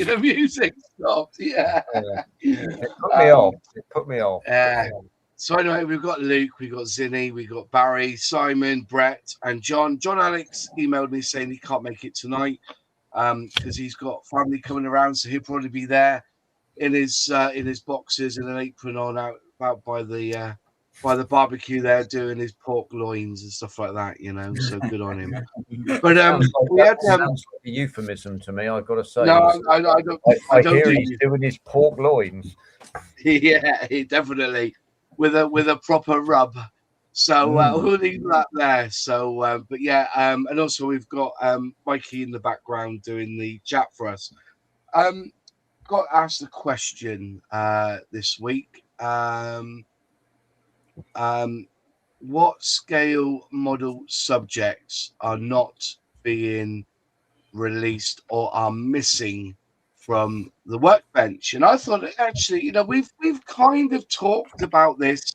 The music stopped. Yeah. It put me off. Um, It put me off. so anyway, we've got Luke, we've got Zinny, we've got Barry, Simon, Brett, and John. John Alex emailed me saying he can't make it tonight because he's got family coming around, so he'll probably be there in his boxes and an apron on out by the barbecue there doing his pork loins and stuff like that. So good on him. But we had sounds like a euphemism to me. I've got to say. no, I don't. I I don't hear do he's doing his pork loins. Yeah, definitely with a proper rub. So we'll leave that there. So, but yeah, and also we've got Mikey in the background doing the chat for us. Got asked a question this week. What scale model subjects are not being released or are missing from the workbench? And I thought actually, we've kind of talked about this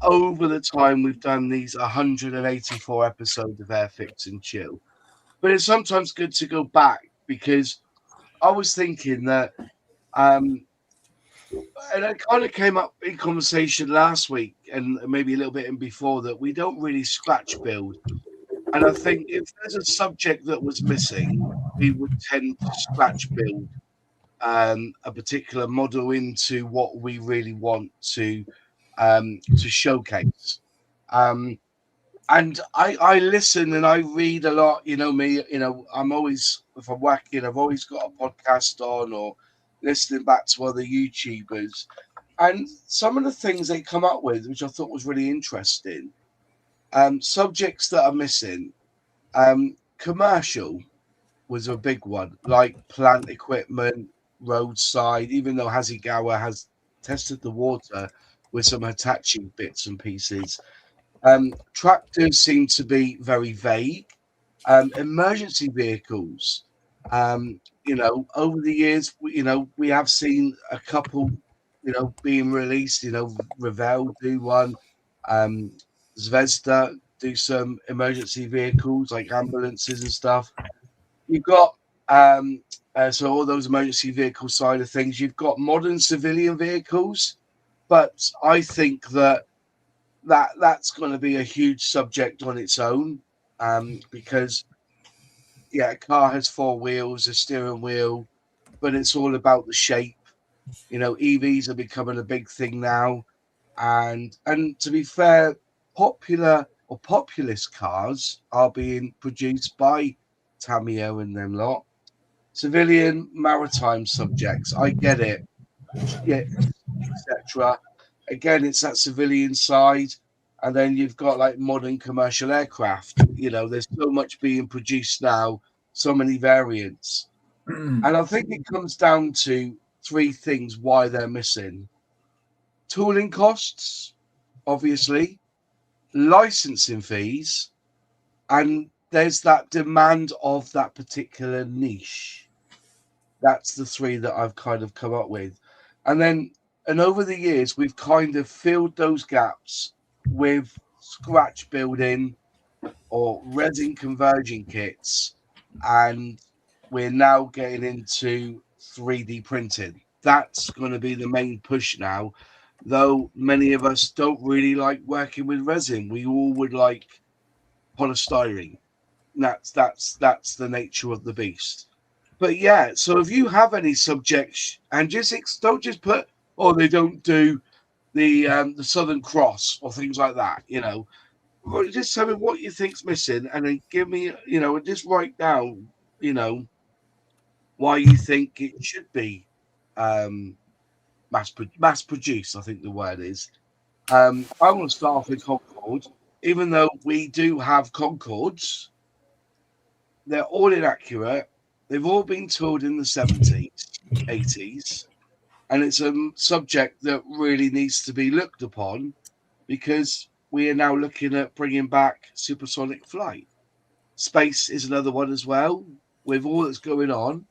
over the time we've done these 184 episodes of Airfix and Chill. But it's sometimes good to go back because I was thinking that and it kind of came up in conversation last week and maybe a little bit in before that we don't really scratch build. And I think if there's a subject that was missing, we would tend to scratch build a particular model into what we really want to showcase. And I listen and I read a lot. Me. I'm always, if I'm working, I've always got a podcast on or listening back to other YouTubers. And some of the things they come up with, which I thought was really interesting, subjects that are missing. Commercial was a big one, like plant equipment, roadside, even though Hasegawa has tested the water with some Hitachi bits and pieces. Tractors seem to be very vague. Emergency vehicles, over the years, we have seen a couple, being released. Revell do one, um, Zvezda do some emergency vehicles like ambulances and stuff. You've got so all those emergency vehicle side of things. You've got modern civilian vehicles, but I think that's going to be a huge subject on its own because a car has four wheels, a steering wheel, but it's all about the shape. EVs are becoming a big thing now, and to be fair, popular or populist cars are being produced by Tamiya and them lot. Civilian maritime subjects, I get it, ships, etc. Again, it's that civilian side, and then you've got like modern commercial aircraft. There's so much being produced now, so many variants, and I think it comes down to three things why they're missing: tooling costs, obviously, licensing fees, and there's that demand of that particular niche. That's the three that I've kind of come up with. And over the years, we've kind of filled those gaps with scratch building or resin converging kits. And we're now getting into 3D printing. That's going to be the main push now, though many of us don't really like working with resin. We all would like polystyrene. That's the nature of the beast. But yeah, so if you have any subjects, and don't just put, oh, they don't do the Southern Cross or things like that, Or just tell me what you think's missing, and then give me, and just write down, why you think it should be um, mass produced. I think the word is. I want to start off with Concorde, even though we do have Concords. They're all inaccurate. They've all been tooled in the 70s, 80s, and it's a subject that really needs to be looked upon because we are now looking at bringing back supersonic flight. Space is another one as well, with all that's going on.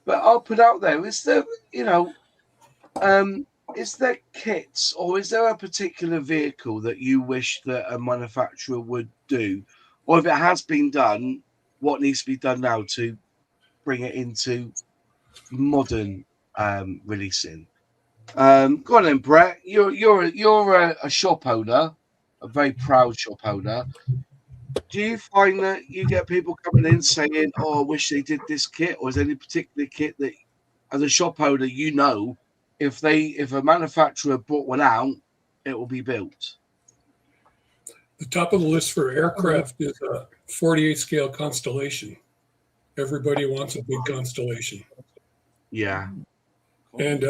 But I'll put out there: is there kits or is there a particular vehicle that you wish that a manufacturer would do, or if it has been done, what needs to be done now to bring it into modern releasing. Go on then, Brett. You're a shop owner, a very proud shop owner. Do you find that you get people coming in saying, "Oh, I wish they did this kit," or is there any particular kit that, as a shop owner, you know, if a manufacturer brought one out, it will be built? The top of the list for aircraft is a 48 scale Constellation. Everybody wants a big Constellation. Yeah. And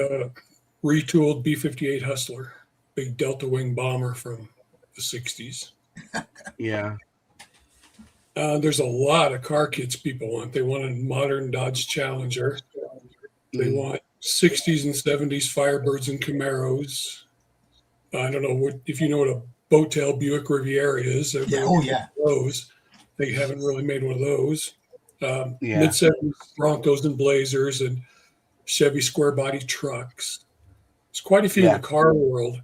retooled B-58 Hustler, big delta wing bomber from the 60s. Yeah. There's a lot of car kits people want. They want a modern Dodge Challenger. They want 60s and 70s Firebirds and Camaros. I don't know if you know what a boat tail Buick Riviera is. Those. They haven't really made one of those. Mid-70s Broncos and Blazers and Chevy square body trucks. There's quite a few in the car world.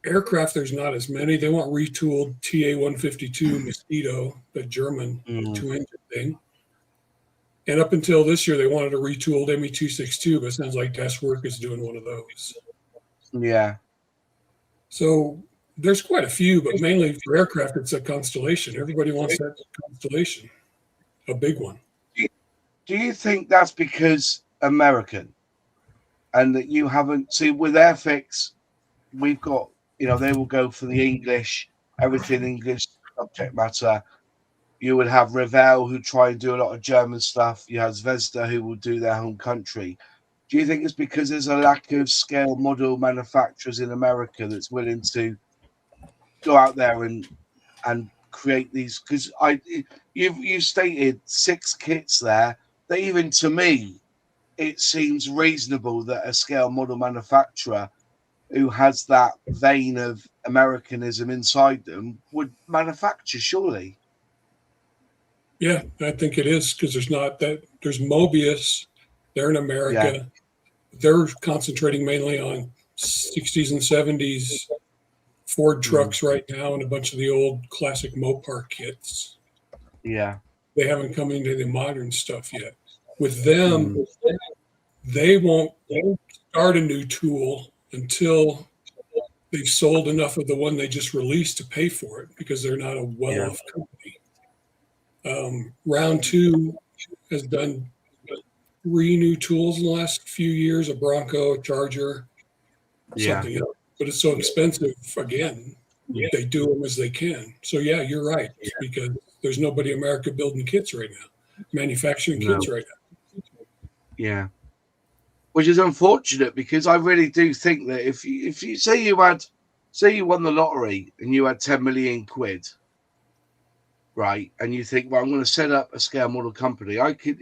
Aircraft, there's not as many. They want retooled TA-152 Mosquito, the German two-engine thing. And up until this year, they wanted a retooled ME-262, but it sounds like Das Werk is doing one of those. Yeah. So there's quite a few, but mainly for aircraft, it's a Constellation. Everybody wants that Constellation, a big one. Do you think that's because American and that you haven't? See, with Airfix, we've got, they will go for the English, everything English subject matter. You would have Revell, who try and do a lot of German stuff. You have Zvezda, who will do their home country. Do you think it's because there's a lack of scale model manufacturers in America that's willing to go out there and create these? Because you've stated 6 kits there. That even to me, it seems reasonable that a scale model manufacturer who has that vein of Americanism inside them would manufacture, surely. Yeah, I think it is, because there's Mobius. They're in America. Yeah. They're concentrating mainly on 60s and 70s Ford trucks right now and a bunch of the old classic Mopar kits. Yeah. They haven't come into the modern stuff yet. With them, they won't start a new tool until they've sold enough of the one they just released to pay for it, because they're not a well-off company. Round 2 has done 3 new tools in the last few years, a Bronco, a Charger, something else. But it's so expensive, again, they do them as they can. So, yeah, you're right, because there's nobody in America building kits right now, manufacturing kits right now. Yeah. Which is unfortunate, because I really do think that if you say you won the lottery and you had 10 million quid, right, and you think, well, I'm going to set up a scale model company, I could,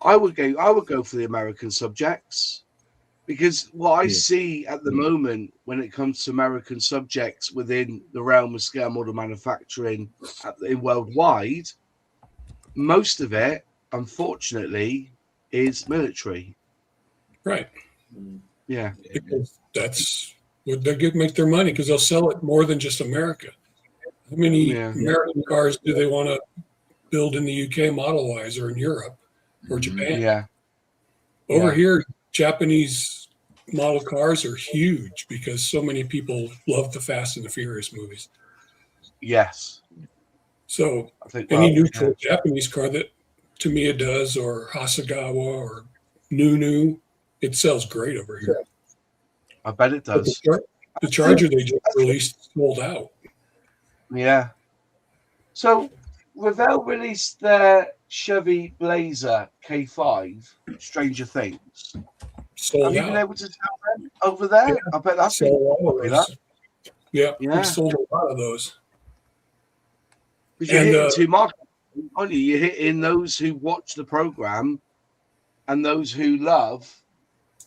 I would go for the American subjects, because what I see at the moment when it comes to American subjects within the realm of scale model manufacturing worldwide, most of it, unfortunately, is military. Right. Yeah. Because that's what they make their money, because they'll sell it more than just America. How many American cars do they want to build in the UK model-wise, or in Europe or Japan? Yeah. Over here, Japanese model cars are huge because so many people love the Fast and the Furious movies. Yes. So any neutral Japanese car that Tamiya does, or Hasegawa or Nunu, it sells great over here. I bet it does. The Charger they just released sold out. Yeah. So Revell released their Chevy Blazer K5, Stranger Things. Sold Have you been able to sell them over there? Yeah. I bet that's popular. Yeah, we sold a lot of those. Because you're hitting two markets, aren't you? You're hitting those who watch the program and those who love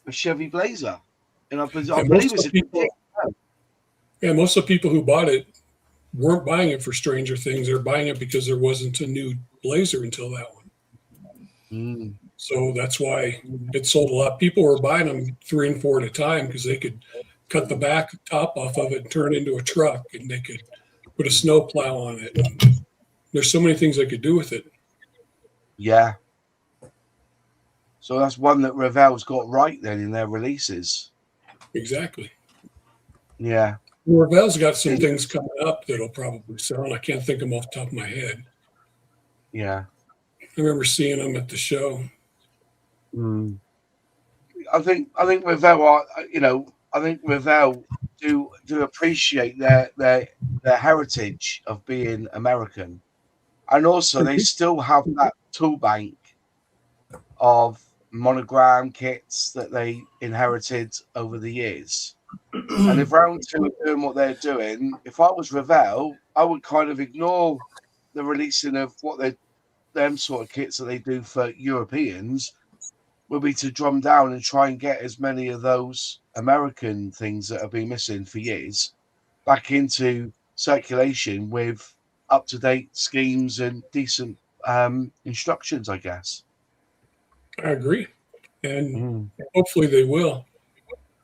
a Chevy Blazer. And I believe it's a people, most of the people who bought it weren't buying it for Stranger Things. They're buying it because there wasn't a new Blazer until that one. So that's why it sold a lot. People were buying them 3 and 4 at a time, because they could cut the back top off of it and turn it into a truck, and they could put a snow plow on it. And there's so many things they could do with it. Yeah. So that's one that Revell's got right then in their releases. Exactly. Yeah. Revell's got some things coming up that'll probably sell, and I can't think of them off the top of my head. Yeah. I remember seeing them at the show. I think Revell are, I think Revell do appreciate their heritage of being American, and also they still have that tool bank of monogram kits that they inherited over the years. And if Round 2 are doing what they're doing, if I was Revell, I would kind of ignore the releasing of them sort of kits that they do for Europeans. Would be to drum down and try and get as many of those American things that have been missing for years back into circulation with up-to-date schemes and decent instructions, I guess. I agree. And hopefully they will.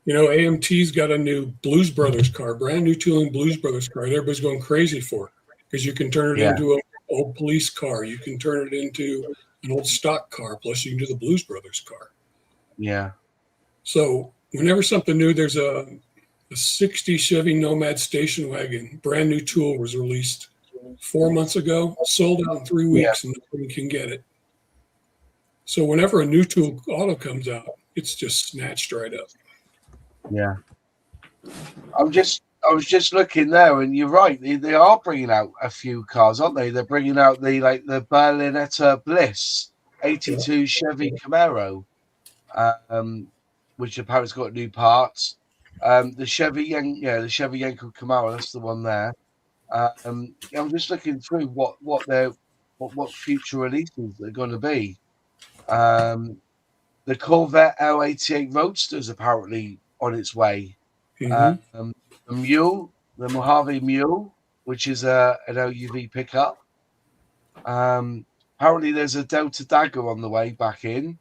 AMT's got a new Blues Brothers car, brand new tooling Blues Brothers car. Everybody's going crazy for it because you can turn it into an old police car. You can turn it into an old stock car. Plus, you can do the Blues Brothers car. Yeah. So whenever something new, there's a 60 Chevy Nomad station wagon, brand new tool was released 4 months ago, sold out in 3 weeks, and nobody can get it. So whenever a new tool auto comes out, it's just snatched right up. Yeah. I was just looking there, and you're right. They are bringing out a few cars, aren't they? They're bringing out the Berlinetta Bliss 82 Chevy Camaro, which apparently has got new parts. The Chevy Yenko Camaro, that's the one there. I'm just looking through what future releases they're going to be. The Corvette L88 Roadster is apparently on its way. The Mojave Mule, which is an LUV pickup. Apparently, there's a Delta Dagger on the way back in.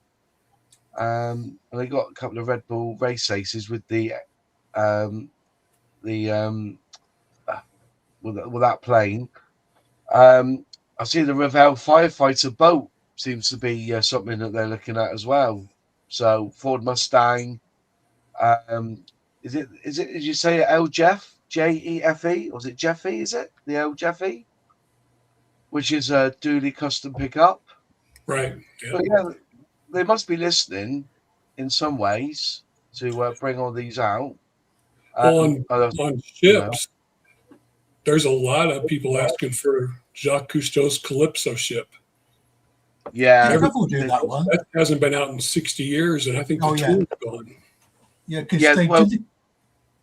And they got a couple of Red Bull race aces with with that plane. I see the Revell Firefighter boat seems to be something that they're looking at as well. So Ford Mustang. Is it? Did you say El Jeff? Jefe? Or is it Jeffy? Is it the El Jeffy? Which is a dually custom pickup. Right. Yeah. But yeah, they must be listening in some ways to bring all these out. On ships, there's a lot of people asking for Jacques Cousteau's Calypso ship. Yeah, Revell do that one. That hasn't been out in 60 years, and I think the tool's gone. Yeah, because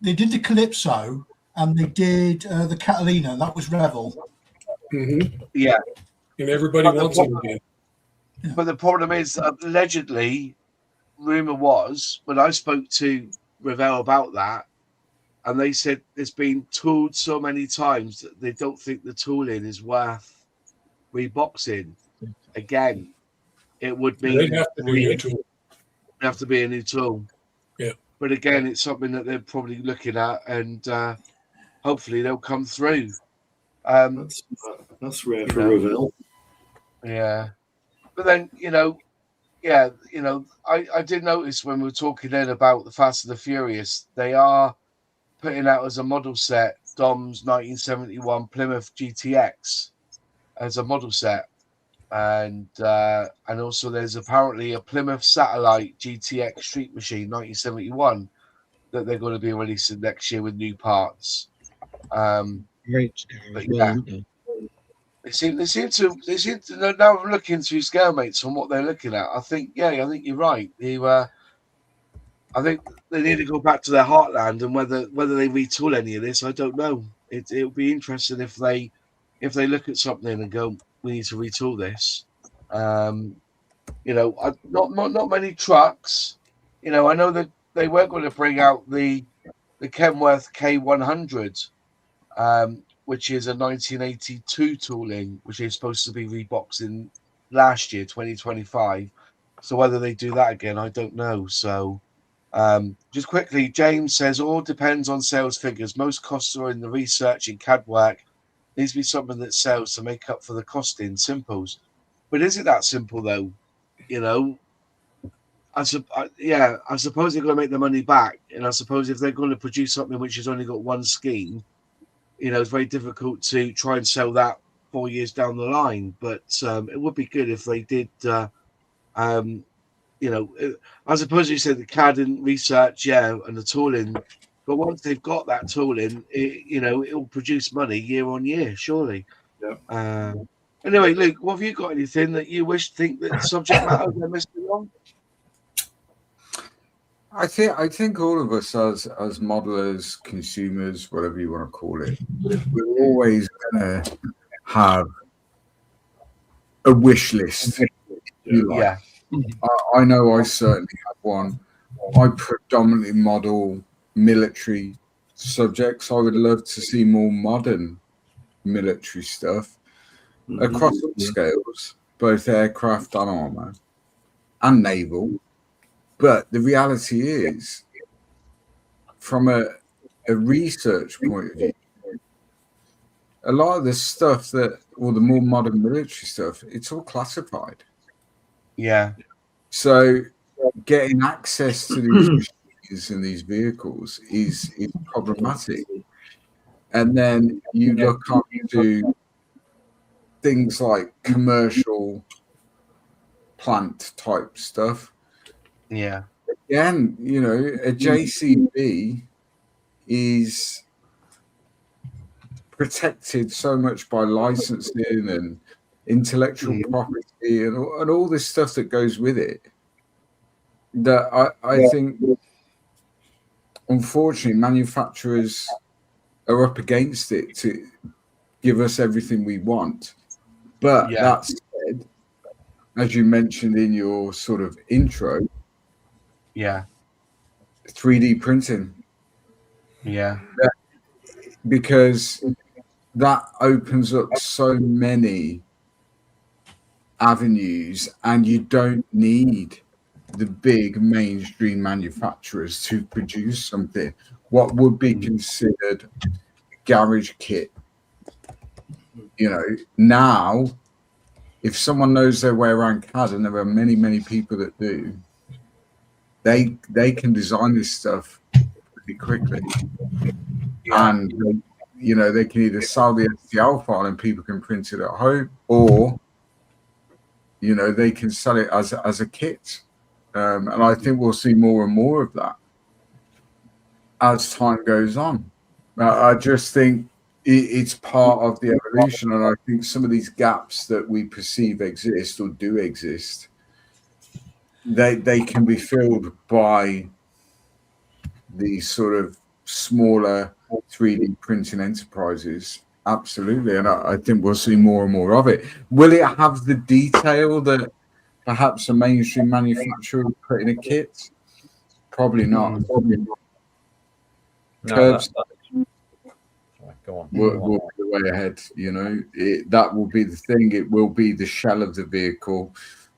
they did the Calypso and they did the Catalina, and that was Revell. Mm-hmm. Yeah, and everybody wants them again. But the problem is, allegedly, rumor was when I spoke to Revell about that, and they said it's been tooled so many times that they don't think the tooling is worth reboxing again. It would mean have to be a new tool. Yeah. But again, it's something that they're probably looking at, and hopefully they'll come through. That's rare for Revell. Yeah. But then, I did notice when we were talking then about the Fast and the Furious, they are putting out as a model set Dom's 1971 Plymouth GTX as a model set. And also there's apparently a Plymouth Satellite GTX Street Machine 1971 that they're going to be releasing next year with new parts. Great. But yeah, they seem to now I'm looking through Scalemates on what they're looking at. I think you're right. I think they need to go back to their heartland, and whether they retool any of this, I don't know. It'll be interesting if they look at something and go, we need to retool this. Not many trucks. I know that they were going to bring out the Kenworth K100, which is a 1982 tooling, which is supposed to be reboxing last year, 2025. So whether they do that again, I don't know. So just quickly, James says, all depends on sales figures. Most costs are in the research and CAD work. Needs to be something that sells to make up for the costing. Simples. But is it that simple, though? I suppose they're going to make the money back, and I suppose if they're going to produce something which has only got one scheme, it's very difficult to try and sell that 4 years down the line. But it would be good if they did. I suppose you said the CAD and research, and the tooling, but once they've got that tooling, it will produce money year on year, surely. Yeah. Anyway, Luke, what have you got? Anything that you think that subject matter they're missing on? I think all of us as modelers, consumers, whatever you want to call it, we're always going to have a wish list. Yeah. I know I certainly have one. I predominantly model military subjects. I would love to see more modern military stuff across all scales, both aircraft and armor and naval. But the reality is, from a research point of view, a lot of the stuff or the more modern military stuff, it's all classified. Yeah. So getting access to these machines and these vehicles is problematic. And then you look up to things like commercial plant type stuff. Yeah. Again, a JCB is protected so much by licensing and intellectual property and all this stuff that goes with it that I think, unfortunately, manufacturers are up against it to give us everything we want. But that said, as you mentioned in your sort of intro, 3D printing. Yeah. Because that opens up so many avenues, and you don't need the big mainstream manufacturers to produce something. What would be considered a garage kit, now, if someone knows their way around CAD, and there are many, many people that do, they can design this stuff pretty quickly. And they can either sell the STL file and people can print it at home, or they can sell it as a kit. And I think we'll see more and more of that as time goes on. I just think it's part of the evolution, and I think some of these gaps that we perceive exist or do exist, they can be filled by these sort of smaller 3D printing enterprises. Absolutely. And I think we'll see more and more of it. Will it have the detail that perhaps a mainstream manufacturer would put in a kit? Probably not. Curbs go on. will be the way ahead. That will be the thing. It will be the shell of the vehicle,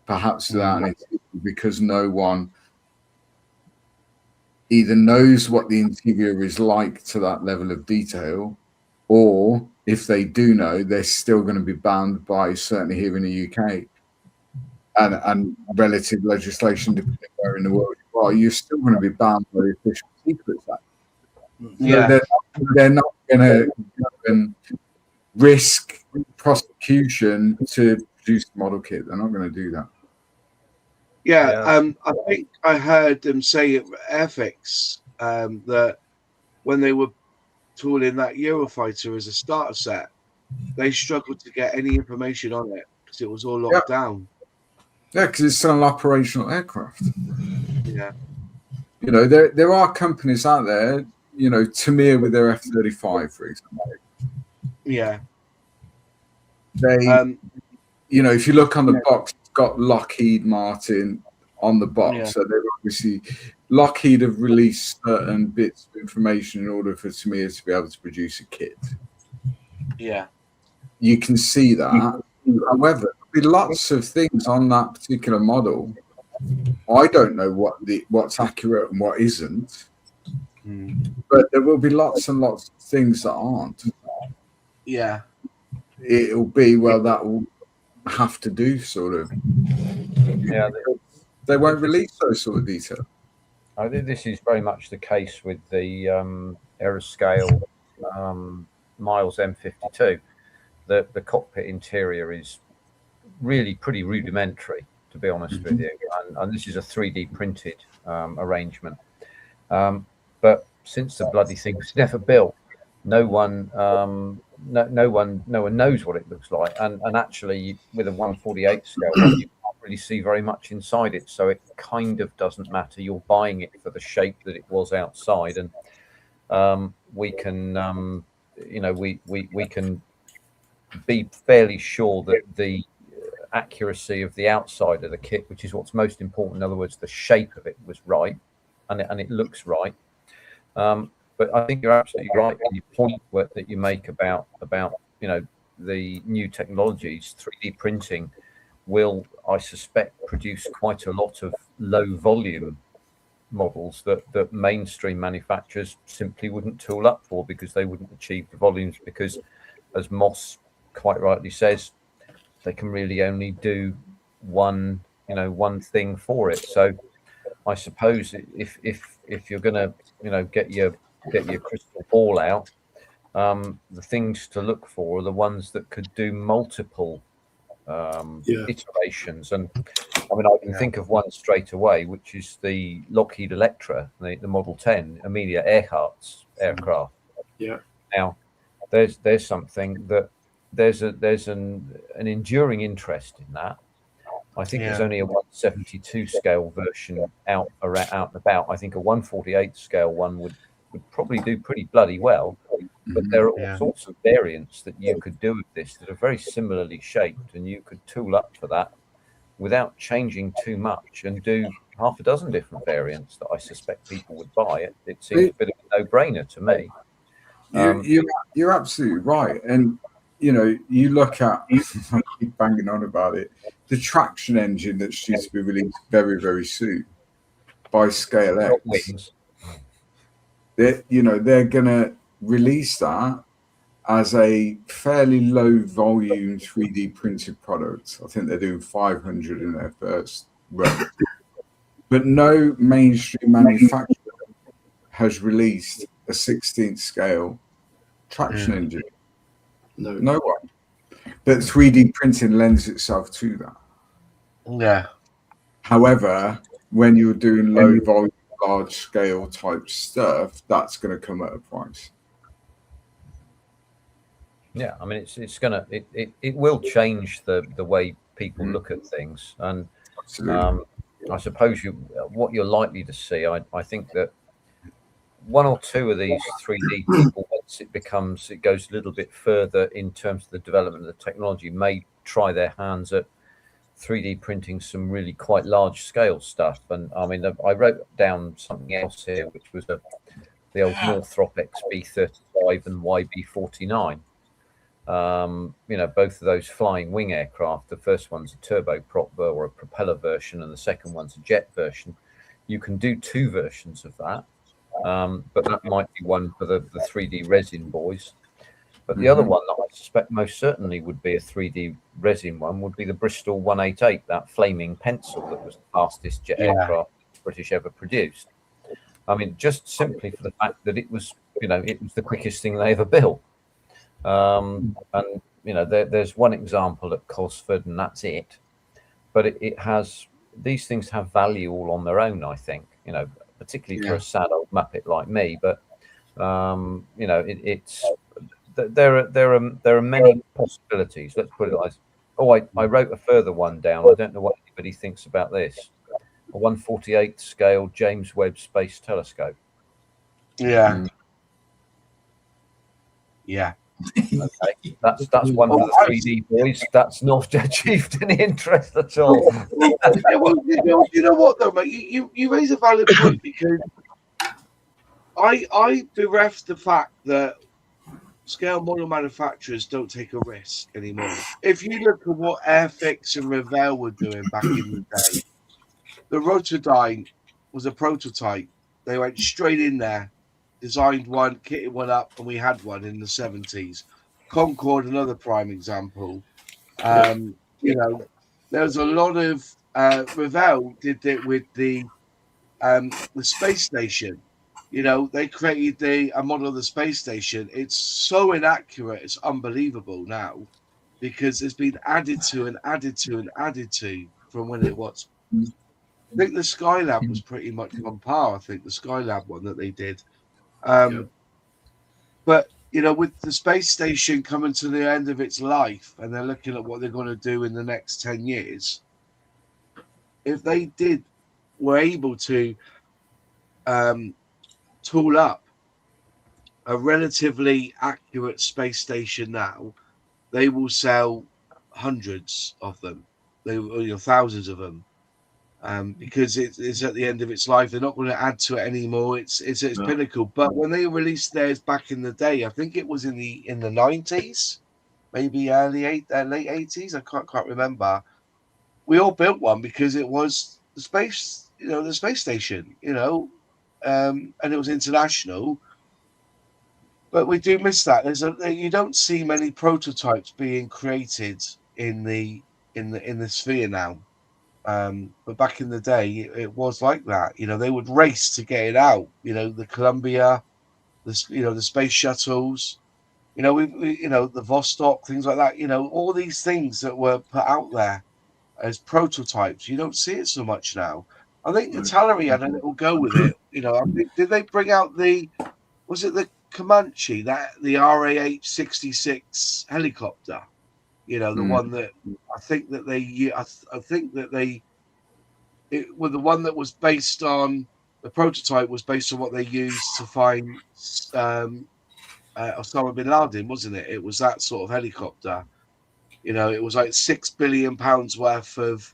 perhaps without an interior, because no one either knows what the interior is like to that level of detail, or if they do know, they're still going to be bound by, certainly here in the UK, and relative legislation depending where in the world you are, you're still going to be bound by the Official Secrets Act. They're not going to risk prosecution to produce a model kit. They're not going to do that. I think I heard them say at Airfix that when they were tooling that Eurofighter as a starter set, they struggled to get any information on it because it was all locked down. Yeah, because it's still an operational aircraft. Yeah. There are companies out there, Tamir with their F-35, for example. Yeah. They, if you look on the box, it's got Lockheed Martin on the box. Yeah. So they're obviously, Lockheed have released certain bits of information in order for Tamir to be able to produce a kit. Yeah. You can see that. However, there'll be lots of things on that particular model. I don't know what's accurate and what isn't. But there will be lots and lots of things that aren't. Yeah. It'll be, that will have to do sort of. Yeah, They won't release those sort of details. I think this is very much the case with the Aeroscale Miles M52. The cockpit interior is really pretty rudimentary, to be honest with you, and this is a 3D printed arrangement. But since the bloody thing was never built, no one knows what it looks like, and actually with a 1/48 scale, you can't really see very much inside it, so it kind of doesn't matter. You're buying it for the shape that it was outside, and we can, we can be fairly sure that the accuracy of the outside of the kit, which is what's most important, in other words, the shape of it was right, and it looks right. But I think you're absolutely right in your point that you make about the new technologies. 3D printing will, I suspect, produce quite a lot of low volume models that mainstream manufacturers simply wouldn't tool up for, because they wouldn't achieve the volumes, because, as Moss quite rightly says, they can really only do one thing for it. So I suppose if you're going to get your crystal ball out, the things to look for are the ones that could do multiple iterations. And I mean, I can think of one straight away, which is the Lockheed Electra, the Model 10 Amelia Earhart's aircraft. Yeah. Now, there's something that there's an enduring interest in that. I think there's only a 172 scale version out and about. I think a 148 scale one would probably do pretty bloody well. But there are all sorts of variants that you could do with this that are very similarly shaped, and you could tool up for that without changing too much and do half a dozen different variants that I suspect people would buy. It seems a bit of a no-brainer to me. You're absolutely right. And, you look at, I keep banging on about it, the traction engine that's due to be released very, very soon by Scale X. They're going to release that as a fairly low volume 3D printed product. I think they're doing 500 in their first run. But no mainstream manufacturer has released a 16th scale traction engine. No one. But 3D printing lends itself to that. Yeah. However, when you're doing low volume, large scale type stuff, that's going to come at a price. Yeah, I mean, it will change the way people look at things, and I suppose what you're likely to see, I think that one or two of these 3D people, once it goes a little bit further in terms of the development of the technology, may try their hands at 3D printing some really quite large scale stuff. And I mean, I wrote down something else here, which was the old Northrop XB-35 and YB-49. Both of those flying wing aircraft. The first one's a turboprop or a propeller version, and the second one's a jet version. You can do two versions of that, but that might be one for the 3D resin boys. But the other one that I suspect most certainly would be a 3D resin one would be the Bristol 188, that flaming pencil that was the fastest jet aircraft the British ever produced. I mean, just simply for the fact that it was the quickest thing they ever built. And there's one example at Cosford, and that's it. But it has, these things have value all on their own, I think. Particularly for a sad old muppet like me. But there are many possibilities. Let's put it like this. Oh, I wrote a further one down. I don't know what anybody thinks about this. A 1/48 scale James Webb Space Telescope. Yeah. Yeah. Okay, that's one for the 3D boys. That's not achieved any interest at all. You know what though, mate? You raise a valid point, because I bereft the fact that scale model manufacturers don't take a risk anymore. If you look at what Airfix and Revell were doing back in the day, the Rotodyne was a prototype. They went straight in there, designed one, kitted one up, and we had one in the 70s. Concorde, another prime example. There's a lot of Revell did it with the space station. You know, they created a model of the space station. It's so inaccurate, it's unbelievable now, because it's been added to and added to and added to from when it was. I think the Skylab was pretty much on par. I think the Skylab one that they did. But you know, with the space station coming to the end of its life, and they're looking at what they're going to do in the next 10 years, if they were able to tool up a relatively accurate space station now, they will sell hundreds of them, thousands of them, because it's at the end of its life. They're not going to add to it anymore. It's at its pinnacle. But when they released theirs back in the day, I think it was in the 90s, maybe late 80s. I can't remember. We all built one because it was the space station, and it was international. But we do miss that. You don't see many prototypes being created in the sphere now. But back in the day, it was like that. You know, they would race to get it out. You know, the Columbia, the space shuttles. You know, the Vostok, things like that. You know, all these things that were put out there as prototypes. You don't see it so much now. I think Italeri had a little go with it. You know, did they bring out was it the Comanche, the RAH-66 helicopter? You know, the one that I think that the one that was based on the prototype was based on what they used to find Osama bin Laden, wasn't it? It was that sort of helicopter. You know, it was like £6 billion worth of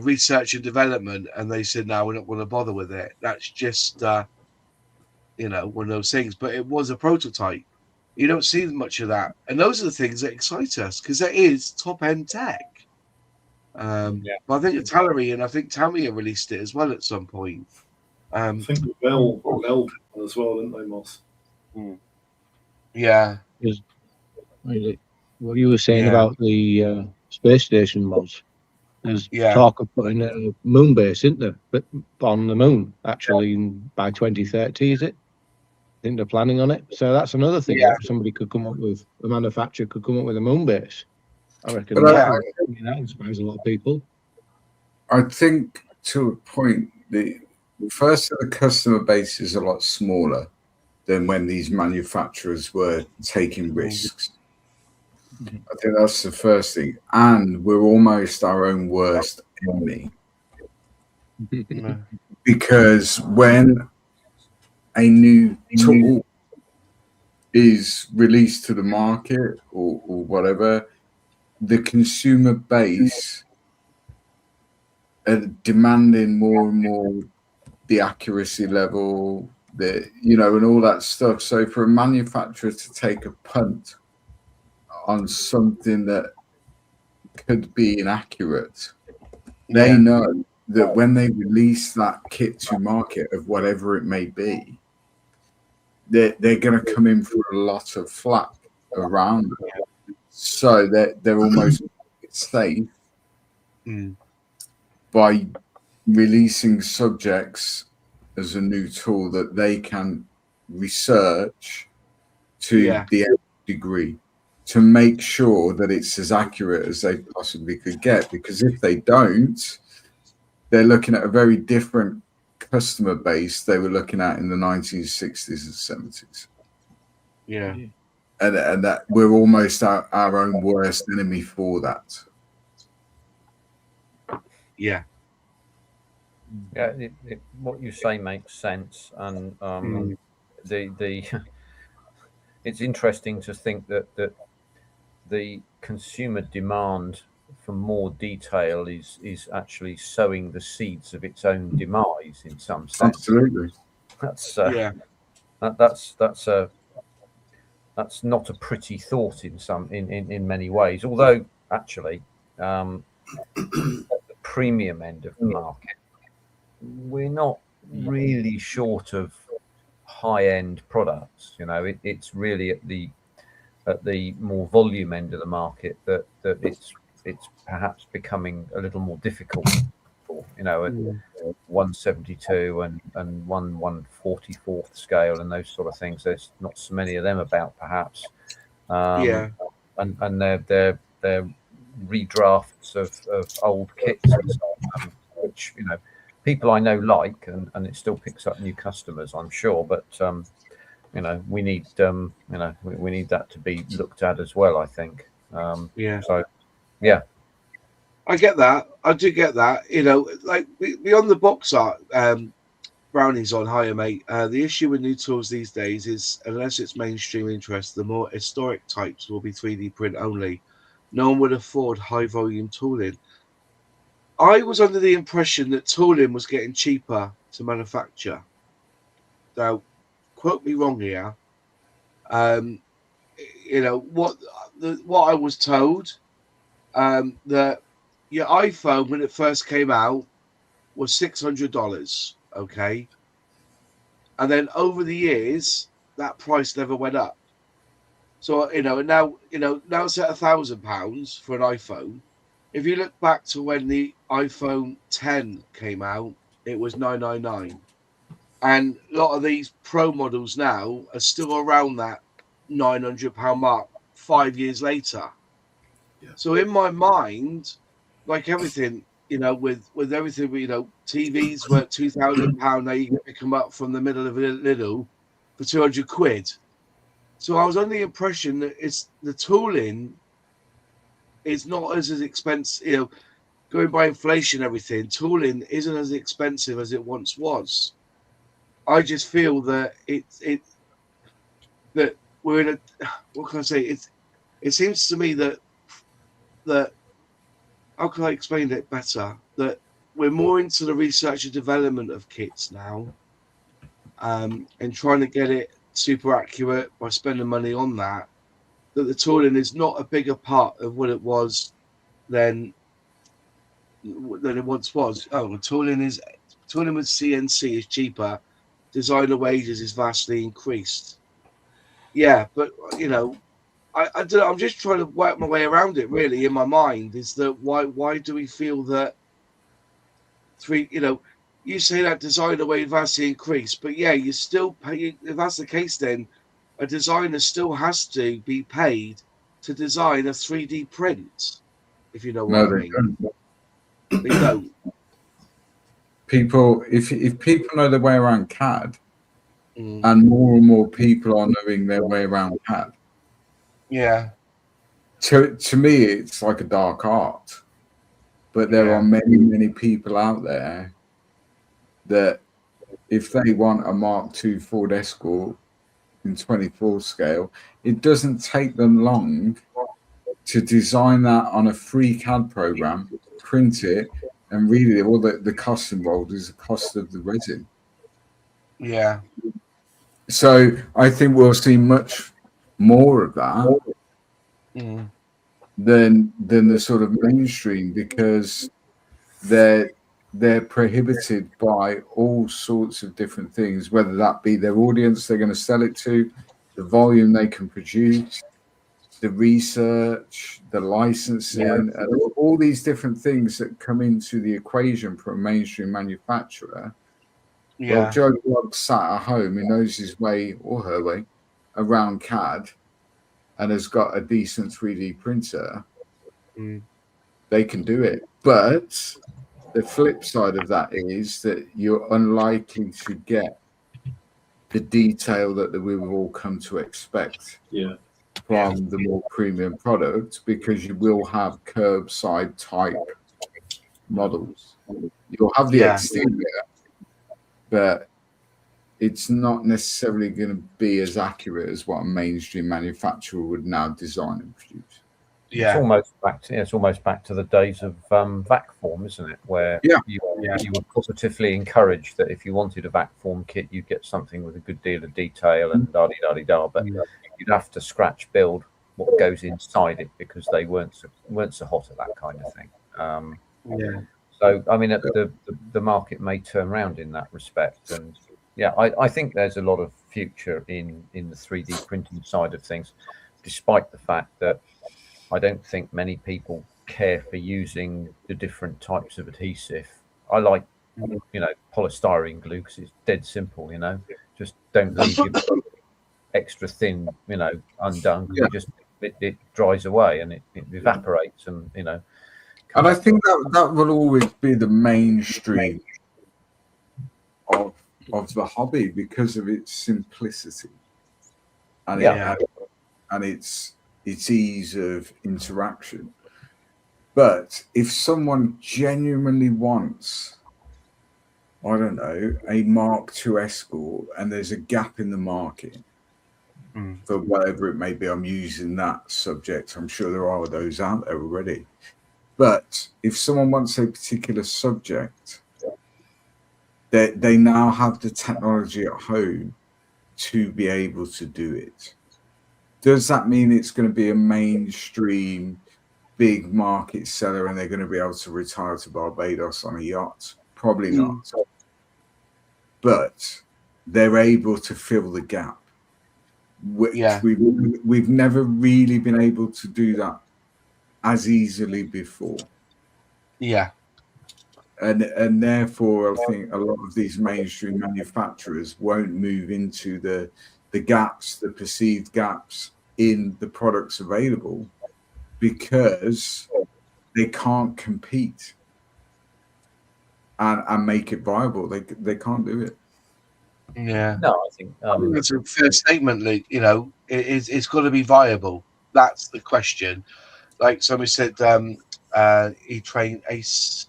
research and development, and they said, "No, we're not going to bother with it. That's just one of those things." But it was a prototype. You don't see much of that, and those are the things that excite us because it is top end tech. But I think Italeri and I think Tamiya released it as well at some point. I think Bell as well, didn't they, Moss? Yeah. What you were saying about the space station, Moz, there's talk of putting a moon base, isn't there? But on the moon, actually, by 2030, is it? I think they're planning on it. So that's another thing that somebody could come up with. A manufacturer could come up with a moon base. I reckon that inspires a lot of people. I think to a point, the customer base is a lot smaller than when these manufacturers were taking risks. I think that's the first thing. And we're almost our own worst enemy. Because when a new tool is released to the market or whatever, the consumer base are demanding more and more the accuracy level, and all that stuff. So for a manufacturer to take a punt on something that could be inaccurate, they know that when they release that kit to market of whatever it may be, they're going to come in for a lot of flack around it. So they're almost safe by releasing subjects as a new tool that they can research to the nth degree to make sure that it's as accurate as they possibly could get. Because if they don't, they're looking at a very different customer base they were looking at in the 1960s and 70s. Yeah. And that we're almost our own worst enemy for that. Yeah. Yeah, what you say makes sense, and it's interesting to think that the consumer demand for more detail is actually sowing the seeds of its own demise in some sense. Absolutely. That's that's not a pretty thought in many ways. Although actually, at the premium end of the market, we're not really short of high-end products. You know, it's really at the more volume end of the market that it's perhaps becoming a little more difficult. You know, at 172 and 1/44th scale and those sort of things. There's not so many of them about, perhaps. And they're redrafts of old kits and stuff, which, you know, people I know like, and it still picks up new customers, I'm sure. But you know, we need we need that to be looked at as well, I think. So yeah. I get that. I do get that. You know, like beyond the box art, Brownie's on hire, mate. The issue with new tools these days is, unless it's mainstream interest, the more historic types will be 3D print only. No one would afford high volume tooling. I was under the impression that tooling was getting cheaper to manufacture. Now, quote me wrong here. You know what I was told, that your iPhone, when it first came out, was $600, okay? And then over the years, that price never went up. So, now it's at £1,000 for an iPhone. If you look back to when the iPhone 10 came out, it was $999. And a lot of these Pro models now are still around that £900 mark 5 years later. Yeah. So in my mind, like everything, with everything, TVs were £2,000. Now you can pick them up from the middle of Lidl for 200 quid. So I was under the impression that it's the tooling is not as expensive. Going by inflation, everything, tooling isn't as expensive as it once was. I just feel that that we're in a, what can I say? It seems to me that how can I explain it better? That we're more into the research and development of kits now, and trying to get it super accurate by spending money on that. That the tooling is not a bigger part of what it was than it once was. Oh, tooling with CNC is cheaper. Designer wages is vastly increased. Yeah, but I don't know, I'm just trying to work my way around it. Really, in my mind, is that why do we feel that you say that designer wage vastly increased, but yeah, you still pay. If that's the case, then a designer still has to be paid to design a 3D print. If you know what I mean. They don't. People, if people know their way around CAD, and more people are knowing their way around CAD. Yeah. To me, it's like a dark art, but there are many people out there that, if they want a Mark II Ford Escort in 24 scale, it doesn't take them long to design that on a free CAD program, print it, and really all the cost involved is the cost of the resin. Yeah. So I think we'll see much more of that than the sort of mainstream, because they're prohibited by all sorts of different things, whether that be their audience they're going to sell it to, the volume they can produce, the research, the licensing, and all these different things that come into the equation for a mainstream manufacturer. Yeah. Well, Joe Bloggs sat at home, he knows his way or her way around CAD and has got a decent 3D printer. They can do it. But the flip side of that is that you're unlikely to get the detail that we've all come to expect from the more premium products, because you will have curbside type models. You'll have the exterior, but it's not necessarily going to be as accurate as what a mainstream manufacturer would now design and produce. It's almost back to the days of vac form, isn't it? Where you would positively encourage that if you wanted a vac form kit, you'd get something with a good deal of detail and da-di-da-di-da, but you'd have to scratch build what goes inside it, because they weren't so hot at that kind of thing. So I mean, the market may turn around in that respect, and I think there's a lot of future in the 3D printing side of things, despite the fact that I don't think many people care for using the different types of adhesive. I like, polystyrene glue because it's dead simple. Just don't leave your extra thin, undone. Yeah. It dries away and it evaporates, and And I think that will always be the mainstream of the hobby because of its simplicity and and its ease of interaction. But if someone genuinely wants, I don't know, a Mark II Escort, and there's a gap in the market for whatever it may be, I'm using that subject. I'm sure there are those out there already. But if someone wants a particular subject, they now have the technology at home to be able to do it. Does that mean it's going to be a mainstream big market seller and they're going to be able to retire to Barbados on a yacht? Probably not. But they're able to fill the gap. We've never really been able to do that as easily before. Yeah. And therefore, I think a lot of these mainstream manufacturers won't move into the gaps, the perceived gaps in the products available, because they can't compete and make it viable. They can't do it. Yeah. No, I think that's a fair statement, Luke. It's got to be viable. That's the question. Like somebody said, he trained Ace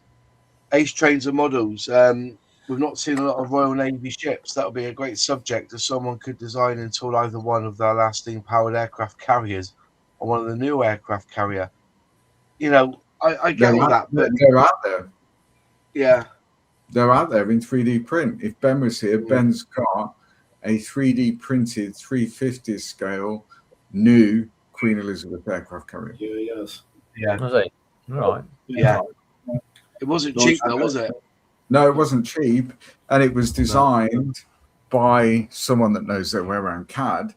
trains and models. We've not seen a lot of Royal Navy ships. That would be a great subject if someone could design and install either one of their last steam-powered aircraft carriers or one of the new aircraft carrier. I get all that, but they're out there. Yeah. They're out there in 3D print. If Ben was here, Ben's got a 3D printed 350 scale new Queen Elizabeth aircraft carrier. Yeah, yes. Yeah. Was it? Right. Yeah. It wasn't cheap though, was it? No, it wasn't cheap. And it was designed by someone that knows their way around CAD.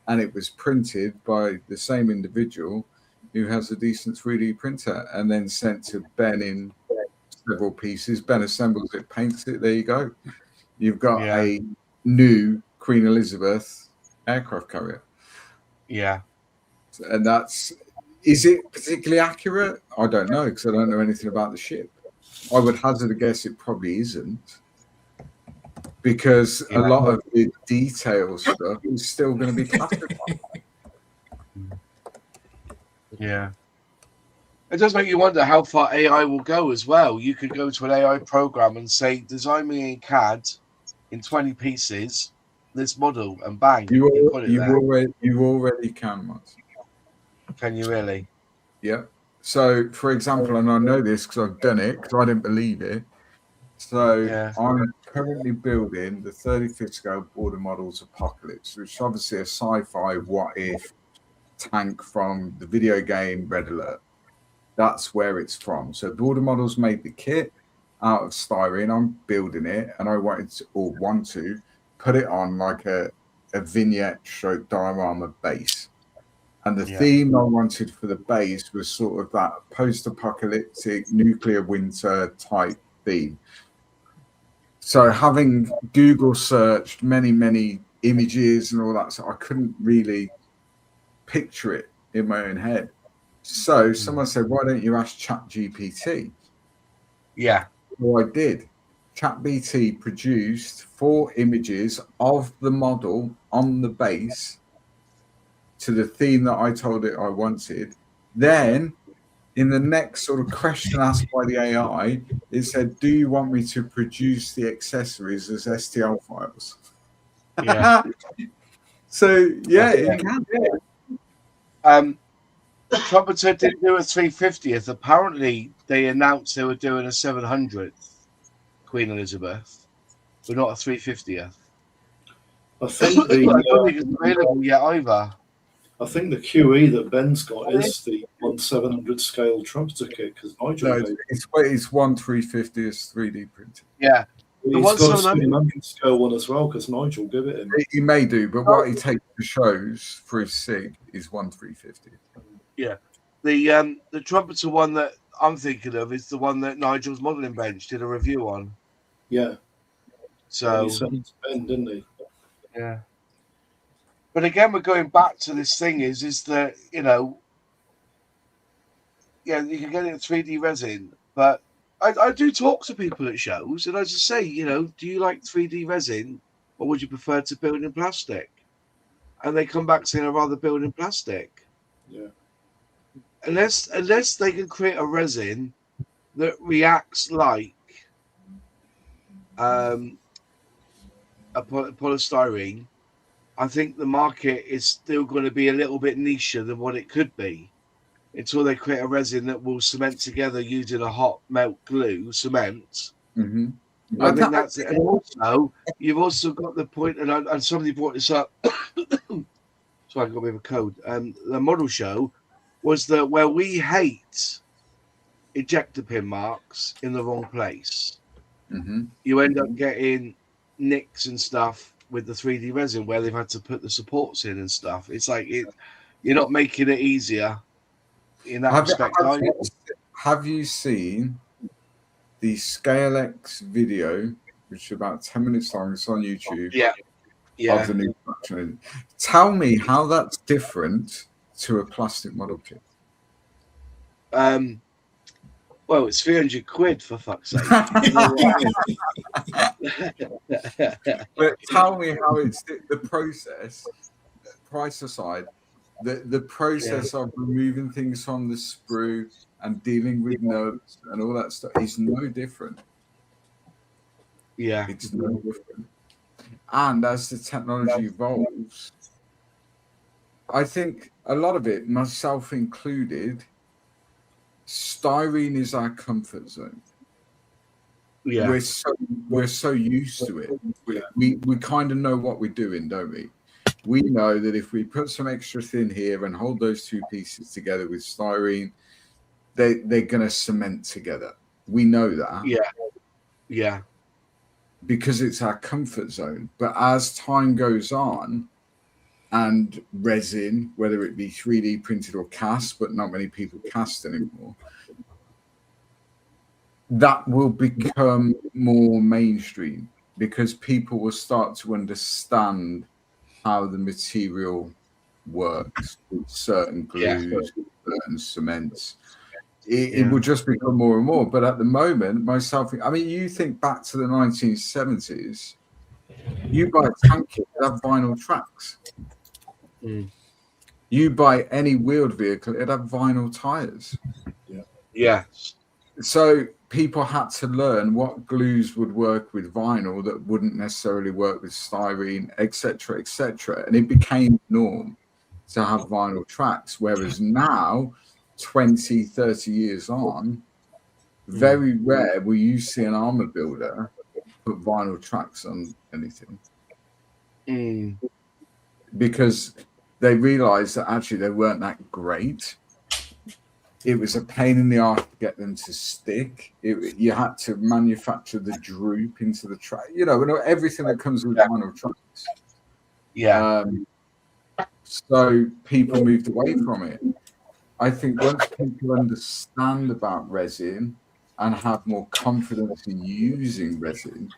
And it was printed by the same individual who has a decent 3D printer, and then sent to Ben in several pieces. Ben assembles it, paints it. There you go. You've got a new Queen Elizabeth aircraft carrier. Yeah. And is it particularly accurate? I don't know, because I don't know anything about the ship. I would hazard a guess it probably isn't, because a lot of the detail stuff is still going to be classified. Yeah. It does make you wonder how far AI will go as well. You could go to an AI program and say, design me in CAD in 20 pieces this model, and bang, You put it there. already can, Matt. Can you really? Yeah. So, for example, and I know this because I've done it, because I didn't believe it. So I'm currently building the 35th scale Border Models Apocalypse, which is obviously a sci-fi what-if tank from the video game Red Alert. That's where it's from. So Border Models made the kit out of styrene. I'm building it, and I want to put it on like a vignette stroke diorama base. And the theme I wanted for the base was sort of that post-apocalyptic nuclear winter type theme. So having Google searched many, many images and all that, so I couldn't really picture it in my own head. So someone said, why don't you ask ChatGPT? Yeah. Well, I did. ChatGPT produced 4 images of the model on the base to the theme that I told it I wanted. Then, in the next sort of question asked by the AI, it said, do you want me to produce the accessories as STL files? Yeah. So, yeah, it can. Trumpeter didn't do a 350th. Apparently, they announced they were doing a 700th Queen Elizabeth, but not a 350th. I think I don't think it's available yet either. I think the QE that Ben's got is the 1/700 scale trumpeter kit, because Nigel. No, it's 1 350th 3D printed. Yeah. He's got a 700 scale one as well, because Nigel give it him. He may do, but what he takes to shows for his SIG is 1 350th. Yeah. The trumpeter one that I'm thinking of is the one that Nigel's modelling bench did a review on. Yeah. So He sent it to Ben, didn't he? yeah. But again, we're going back to this thing is that, you know, yeah, you can get it in 3D resin, but I do talk to people at shows, and I just say, you know, do you like 3D resin, or would you prefer to build in plastic? And they come back saying, I'd rather build in plastic. Yeah. Unless they can create a resin that reacts like a polystyrene, I think the market is still going to be a little bit nicher than what it could be until they create a resin that will cement together using a hot melt glue cement. Mm-hmm. I think that's it. And also, you've also got the point, and somebody brought this up. So I got a bit of a code. The model show was that where we hate ejector pin marks in the wrong place, you end up getting nicks and stuff with the 3D resin where they've had to put the supports in and stuff. It's like you're not making it easier in that respect. Have you seen the ScaleX video, which is about 10 minutes long? It's on YouTube. Yeah. Of the new production. Tell me how that's different to a plastic model kit. Well, it's 300 quid for fuck's sake. But tell me how it's the process, price aside, the process of removing things from the sprue and dealing with notes and all that stuff is no different. Yeah. It's no different. And as the technology evolves, I think a lot of it, myself included, styrene is our comfort zone. Yeah. We're so used to it. We kind of know what we're doing, don't we? We know that if we put some extra thin here and hold those two pieces together with styrene, they're going to cement together. We know that. Yeah. Yeah. Because it's our comfort zone. But as time goes on and resin, whether it be 3D printed or cast, but not many people cast anymore, that will become more mainstream because people will start to understand how the material works with certain glues, certain cements. It will just become more and more. But at the moment, I mean, you think back to the 1970s, you buy a tank kit that have vinyl tracks. You buy any wheeled vehicle, it'd have vinyl tires. Yeah. So people had to learn what glues would work with vinyl that wouldn't necessarily work with styrene, etc., etc. And it became norm to have vinyl tracks. Whereas now, 20, 30 years on, very rare will you see an armor builder put vinyl tracks on anything. Because they realized that actually they weren't that great. It was a pain in the arse to get them to stick. You had to manufacture the droop into the track, everything that comes with vinyl tracks. Yeah. So people moved away from it. I think once people understand about resin and have more confidence in using resin,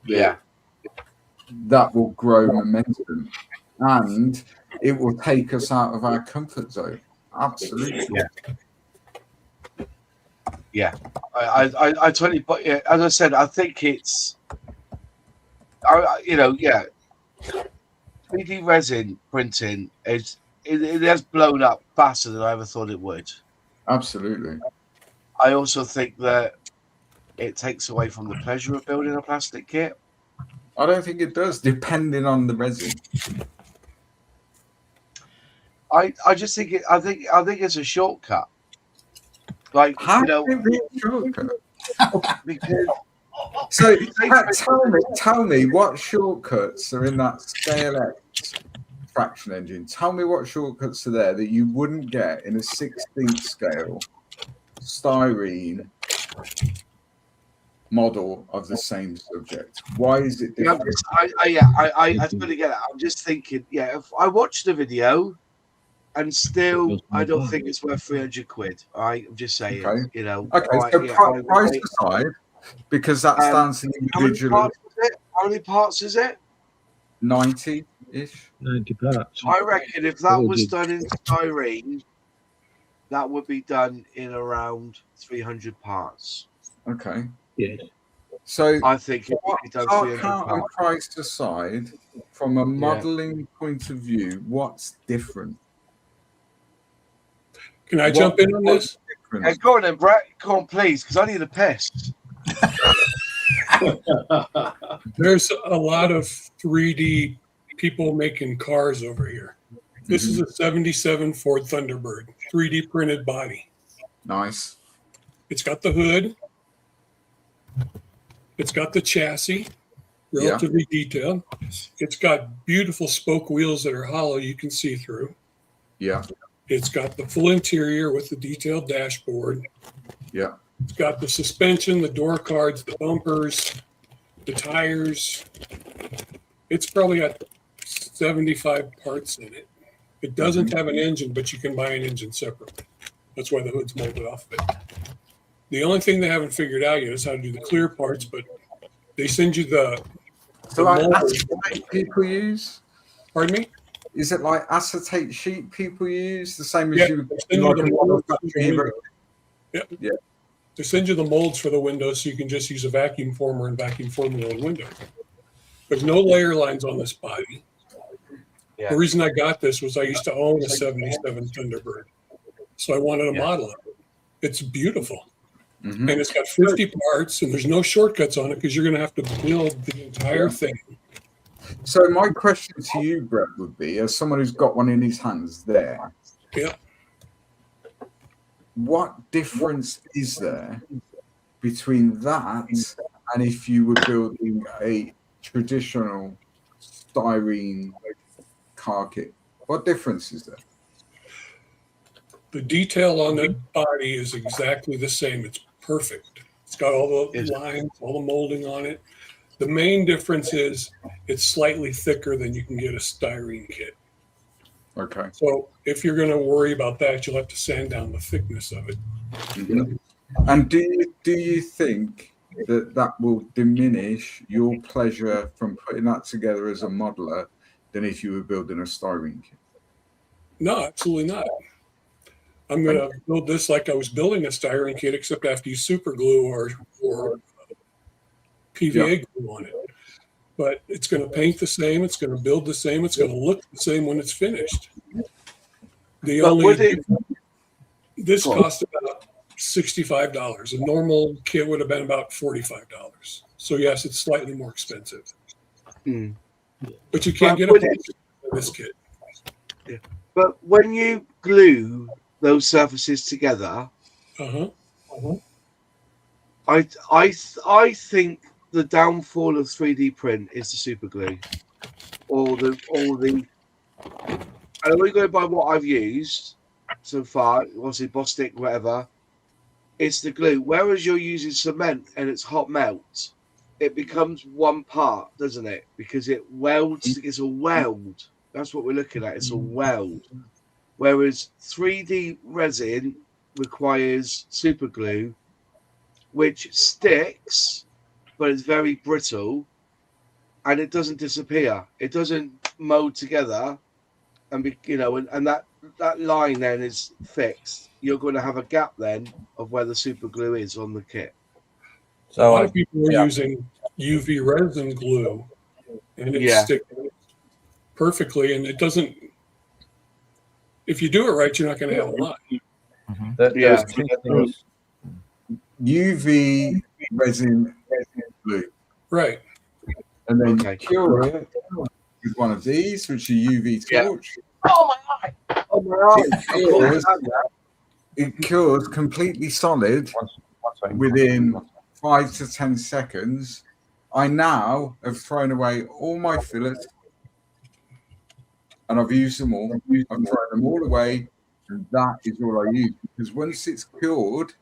that will grow momentum and it will take us out of our comfort zone. Absolutely. Yeah. I totally, but as I said, I think it's, 3D resin printing it has blown up faster than I ever thought it would. Absolutely. I also think that it takes away from the pleasure of building a plastic kit. I don't think it does, depending on the resin. I just think I think it's a shortcut. Like, how can it be a shortcut? Because so tell me what shortcuts are in that ScaleX fraction engine. Tell me what shortcuts are there that you wouldn't get in a 16th scale styrene model of the same subject. Why is it different? I totally get it. I'm just thinking, if I watched the video and still, I don't think it's worth 300 quid. I'm just saying, Okay. you know. Okay, so price aside, because that's down to individual. How many parts is it? 90-ish. 90 parts. I reckon if that was done in styrene, that would be done in around 300 parts. Okay. Yes. So I think it would be done 300 and parts. price aside, from a modelling point of view, what's different? Can I jump in on this? Yeah, go on then, Brett. Go on, please, because I need a piss. There's a lot of 3D people making cars over here. This is a 77 Ford Thunderbird, 3D printed body. Nice. It's got the hood. It's got the chassis, relatively detailed. It's got beautiful spoke wheels that are hollow you can see through. Yeah. It's got the full interior with the detailed dashboard. Yeah. It's got the suspension, the door cards, the bumpers, the tires. It's probably got 75 parts in it. It doesn't have an engine, but you can buy an engine separately. That's why the hood's molded off of it. The only thing they haven't figured out yet is how to do the clear parts, but they send you the like mold. acetate people use? Pardon me? Is it like acetate sheet people use? The same as you send like you the a model molds for the factory hero? window. Yeah. They send you the molds for the windows so you can just use a vacuum former and vacuum form your own window. There's no layer lines on this body. Yeah. The reason I got this was I used to own a 77 Thunderbird. So I wanted a model of it. It's beautiful. Mhm. And it's got 50 parts, and there's no shortcuts on it because you're going to have to build the entire thing. So my question to you, Brett, would be, as someone who's got one in his hands there, Yeah. what difference is there between that and if you were building a traditional styrene car kit? What difference is there? The detail on the body is exactly the same. It's perfect. It's got all the lines, all the molding on it. The main difference is it's slightly thicker than you can get a styrene kit. Okay. So if you're going to worry about that, you'll have to sand down the thickness of it. Mhm. And do you think that will diminish your pleasure from putting that together as a modeler than if you were building a styrene kit? No, absolutely not. I'm going to build this like I was building a styrene kit, except I have to use super glue or PVA glue on it. But it's going to paint the same. It's going to build the same. It's going to look the same when it's finished. This cost about $65. A normal kit would have been about $45. So yes, it's slightly more expensive. But you can't get this kit. Yeah. But when you glue those surfaces together, I think the downfall of 3D print is the super glue, or the. I only go by what I've used so far. Obviously, Bostik, whatever. It's the glue. Whereas you're using cement and it's hot melt, it becomes one part, doesn't it? Because it welds. It's a weld. That's what we're looking at. It's a weld. Whereas 3D resin requires super glue, which sticks, but it's very brittle, and it doesn't disappear. It doesn't mold together, and and that line then is fixed. You're going to have a gap then of where the super glue is on the kit. So a lot of people are using UV resin glue, and it sticks perfectly, and it doesn't. If you do it right, you're not going to have a lot. UV resin glue. Right. And then cure it with one of these, which is UV torch. Oh my eye! Oh my eye! It cures completely solid within 5 to 10 seconds. I now have thrown away all my fillets, and I've used them all. I've thrown them all away, and that is all I use. Because once it's cured,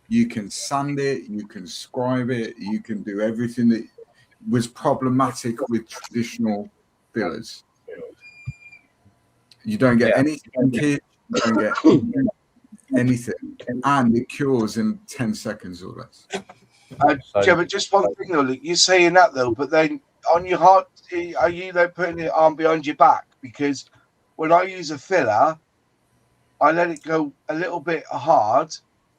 you can sand it, you can scribe it, you can do everything that was problematic with traditional fillers. You don't get Yeah. any kit, you don't get anything, and it cures in 10 seconds or less. Yeah, but just one thing though, Luke, you're saying that though, but then on your heart, are you then putting it arm behind your back? Because when I use a filler, I let it go a little bit hard,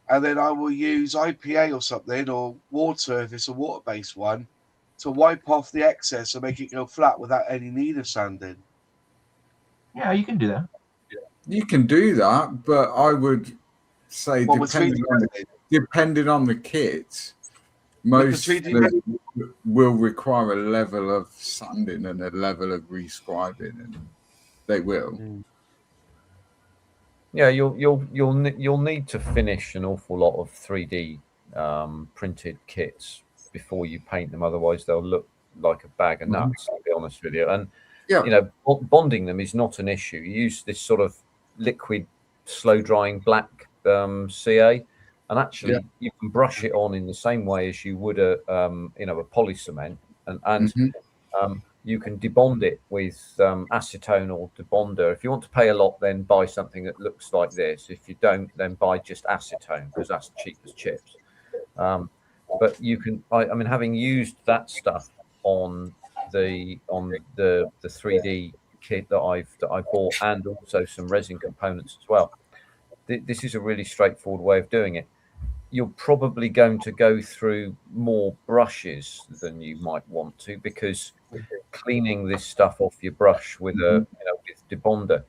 and then I will use IPA or something, or water if it's a water-based one, to wipe off the excess and make it go flat without any need of sanding. Yeah, you can do that. You can do that, but I would say Well, with depending on the kit, most will require a level of sanding and a level of rescribing, and they will. Yeah, you'll need to finish an awful lot of 3D printed kits before you paint them. Otherwise, they'll look like a bag of nuts. To be honest with you, and you know, bonding them is not an issue. You use this sort of liquid, slow drying black CA, and actually you can brush it on in the same way as you would a poly cement, and you can debond it with acetone or debonder. If you want to pay a lot, then buy something that looks like this. If you don't, then buy just acetone, because that's cheap as chips. But you can, I mean, having used that stuff on the 3D kit that I bought, and also some resin components as well, this is a really straightforward way of doing it. You're probably going to go through more brushes than you might want to, because cleaning this stuff off your brush with with debonder,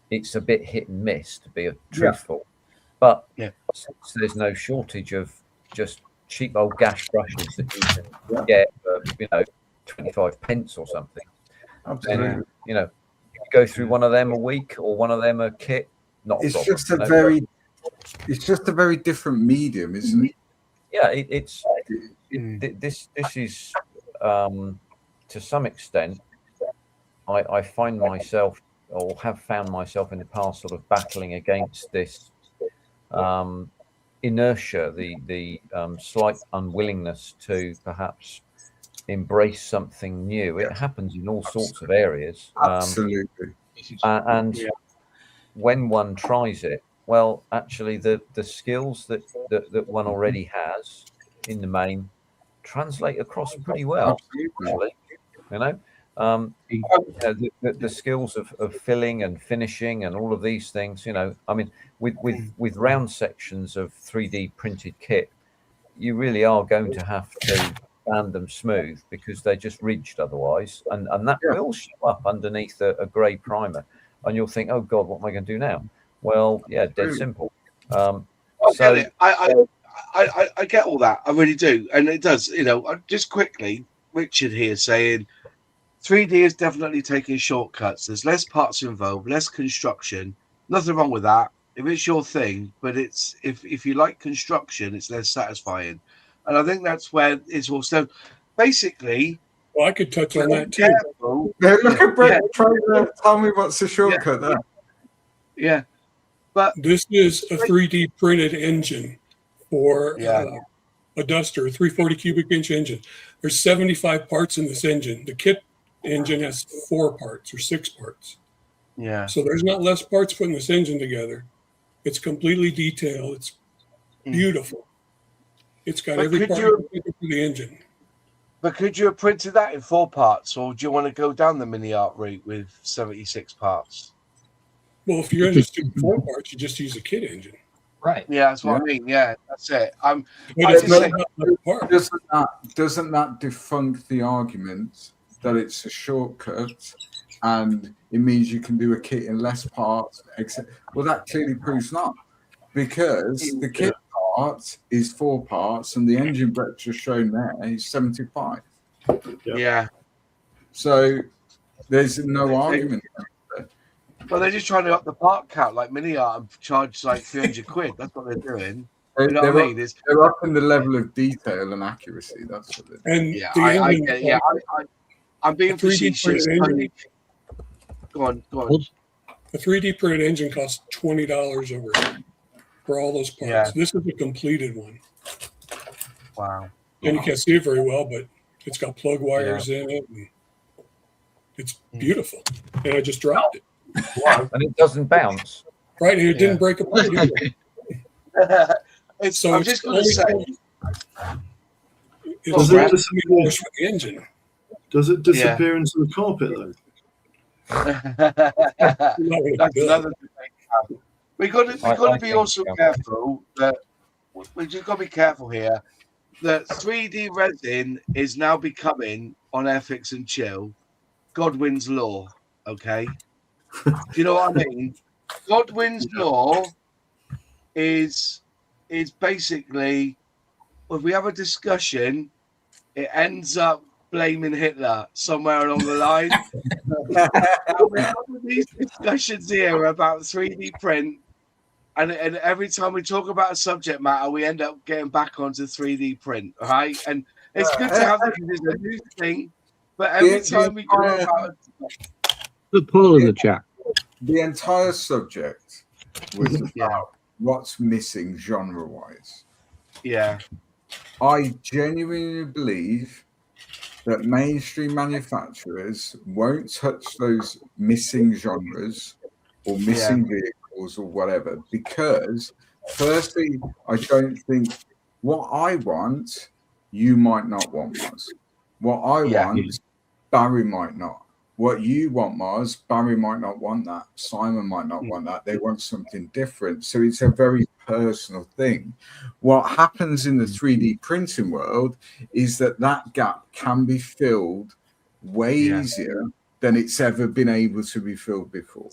it's a bit hit and miss, to be truthful. But since there's no shortage of just cheap old gash brushes that you can get for 25 pence or something, Absolutely. then you go through one of them a week or one of them a kit. It's just a very different medium, isn't it? Yeah, this is to some extent, I find myself, or have found myself in the past, sort of battling against this inertia, the slight unwillingness to perhaps embrace something new. It happens in all sorts of areas. Absolutely. And when one tries it, well, actually, the skills that one already has in the main translate across pretty well. Actually, the skills of filling and finishing and all of these things. I mean, with round sections of 3D printed kit, you really are going to have to band them smooth, because they're just ridged otherwise, and that will show up underneath a grey primer, and you'll think, oh God, what am I going to do now? Well, yeah, dead simple. I get all that, I really do, and it does. Just quickly, Richard here saying 3D is definitely taking shortcuts. There's less parts involved, less construction. Nothing wrong with that if it's your thing, but it's if you like construction, it's less satisfying, and I think that's where it's all. So basically, well, I could touch on that too. Look at Brett trying to tell me what's the shortcut there. Yeah. But this is a 3D printed engine for a Duster, a 340 cubic inch engine. There's 75 parts in this engine. The kit engine has 4 parts or 6 parts. Yeah. So there's not less parts putting this engine together. It's completely detailed. It's beautiful. It's got every part for the engine. But could you have printed that in 4 parts, or do you want to go down the mini art route with 76 parts? Well, if you're interested in 4 parts, you just use a kit engine. Right. Yeah, that's what I mean. Yeah, that's it. Doesn't that defunct the argument that it's a shortcut and it means you can do a kit in less parts? Well, that clearly proves not, because the kit part is 4 parts and the engine Brett just shown there is 75. Yeah. So there's no argument. Well, they're just trying to up the part count like mini art and charge like 300 quid. That's what they're doing. You know what I mean? They're up in the level of detail and accuracy. That's what they're doing. And yeah, I'm being facetious. Go on. A 3D printed engine costs $20 over for all those parts. Yeah. This is a completed one. Wow. And you can't see it very well, but it's got plug wires in it. And it's beautiful. And I just dropped it. And it doesn't bounce. Right, it didn't break apart either. So I'm just going to say, it's Does it not disappear? with the engine. Does it disappear into the carpet though? that's another debate. We've got to be also careful that we've just got to be careful here that 3D resin is now becoming on Airfix and Chill Godwin's law. Okay, do you know what I mean? Godwin's law is basically, if we have a discussion, it ends up blaming Hitler somewhere along the line. We're having these discussions here about 3D print, and every time we talk about a subject matter, we end up getting back onto 3D print, right? And it's good to have it because it's a new thing, but every time we go about the poll in the chat. The entire subject was about what's missing genre-wise. Yeah. I genuinely believe that mainstream manufacturers won't touch those missing genres or missing vehicles or whatever, because firstly, I don't think what I want, you might not want, Mars. What I want, Barry might not. What you want, Mars, Barry might not want that. Simon might not want that. They want something different. So it's a very personal thing. What happens in the 3D printing world is that gap can be filled way easier than it's ever been able to be filled before.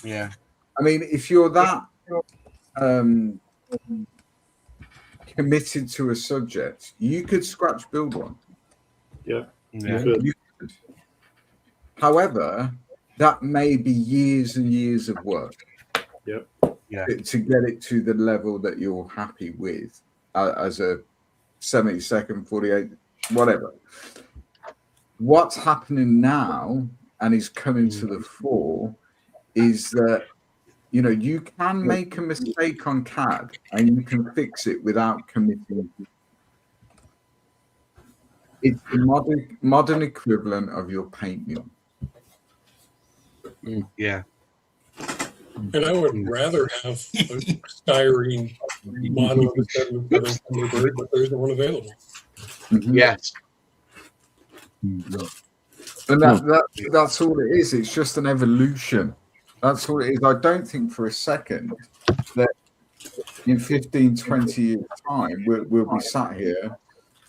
Yeah. I mean, if you're that committed to a subject, you could scratch build one. Yeah. You could. However, that may be years and years of work. To get it to the level that you're happy with as a 72nd, 48, whatever. What's happening now and is coming to the fore is that, you know, you can make a mistake on CAD and you can fix it without committing. It's the modern equivalent of your paint mill. Yeah. And I would rather have a styrene model of the Thunderbird, but there isn't one available. Yes. And that's all it is. It's just an evolution. That's all it is. I don't think for a second that in 15, 20 years' time, we'll be sat here,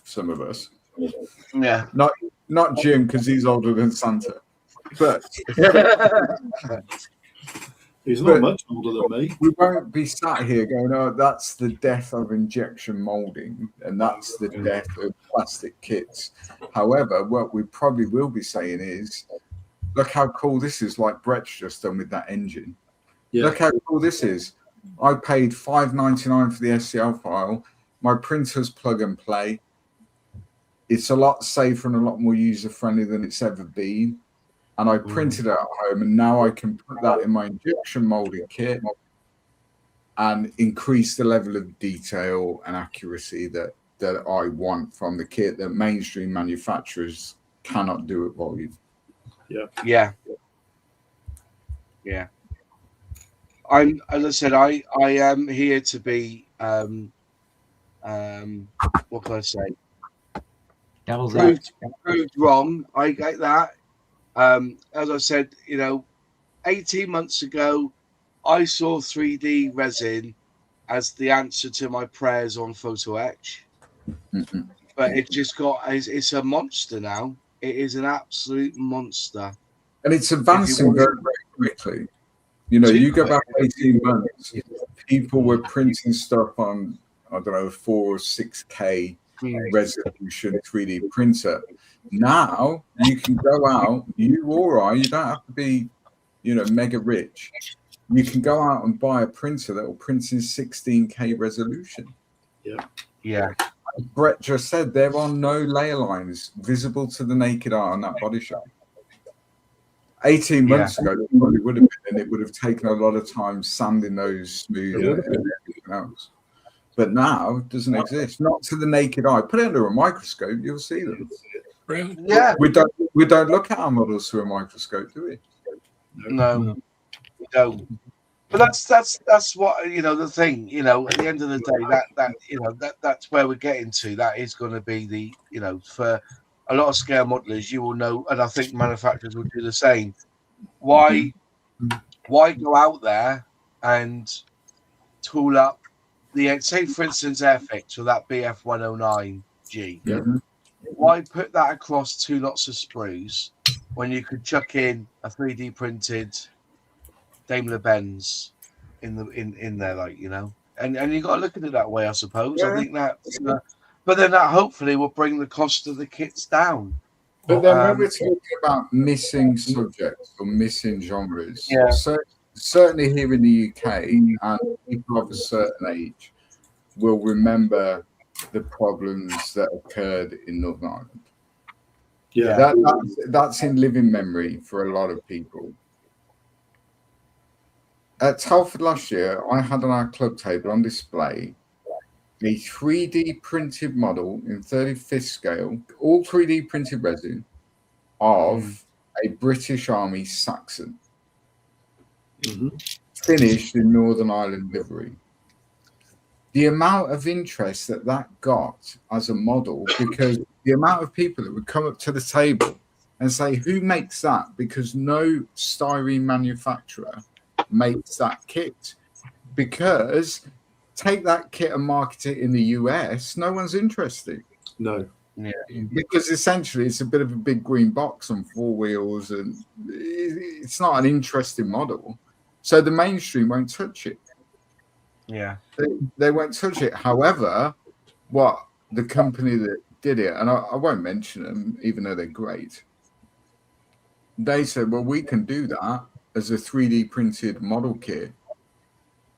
some of us. Yeah. Not Jim, because he's older than Santa. But he's not much older than me. We won't be sat here going, oh, that's the death of injection molding and that's the death of plastic kits. However, what we probably will be saying is, look how cool this is, like Brett's just done with that engine. Yeah. Look how cool this is. I paid $5.99 for the SCL file. My printer's plug and play. It's a lot safer and a lot more user-friendly than it's ever been. And I printed it at home, and now I can put that in my injection molding kit and increase the level of detail and accuracy that I want from the kit that mainstream manufacturers cannot do at volume. Yeah. I'm, as I said, I am here to be what can I say? Proved wrong. I get that. As I said, 18 months ago, I saw 3D resin as the answer to my prayers on Photo Etch. But it just it's a monster now. It is an absolute monster. And it's advancing very, very quickly. You go back 18 months, people were printing stuff on, 4 or 6K resolution 3D printer. Now you can go out, you don't have to be, mega rich. You can go out and buy a printer that will print in 16K resolution. Yeah. Brett just said there are no layer lines visible to the naked eye on that body shop. 18 months ago, it probably would have been, and it would have taken a lot of time sanding those smooth and everything else. But now it doesn't exist. Not to the naked eye. Put it under a microscope, you'll see them. Really? Yeah. We don't look at our models through a microscope, do we? No, we don't. But that's what, you know, the thing, you know, at the end of the day, that you know, that's where we're getting to. That is going to be the, you know, for a lot of scale modelers, you will know, and I think manufacturers will do the same. Why go out there and tool up the, say for instance, Airfix or that BF 109G? Yeah. Why put that across 2 lots of sprues when you could chuck in a 3D printed Daimler Benz in there, like, you know, and you got to look at it that way, I suppose. Yeah. I think that, but then that hopefully will bring the cost of the kits down. But then when we're talking about missing subjects or missing genres, Yeah. certainly here in the UK, and people of a certain age will remember the problems that occurred in Northern Ireland. Yeah. That's in living memory for a lot of people. At Telford last year, I had on our club table on display a 3D printed model in 35th scale, all 3D printed resin of a British Army Saxon, finished in Northern Ireland livery. The amount of interest that got as a model, because the amount of people that would come up to the table and say, who makes that? Because no styrene manufacturer makes that kit. Because take that kit and market it in the US, no one's interested. No. Yeah. Because essentially it's a bit of a big green box on 4 wheels and it's not an interesting model. So the mainstream won't touch it. Yeah. They won't touch it. However, what the company that did it, and I won't mention them, even though they're great, they said, well, we can do that as a 3D printed model kit.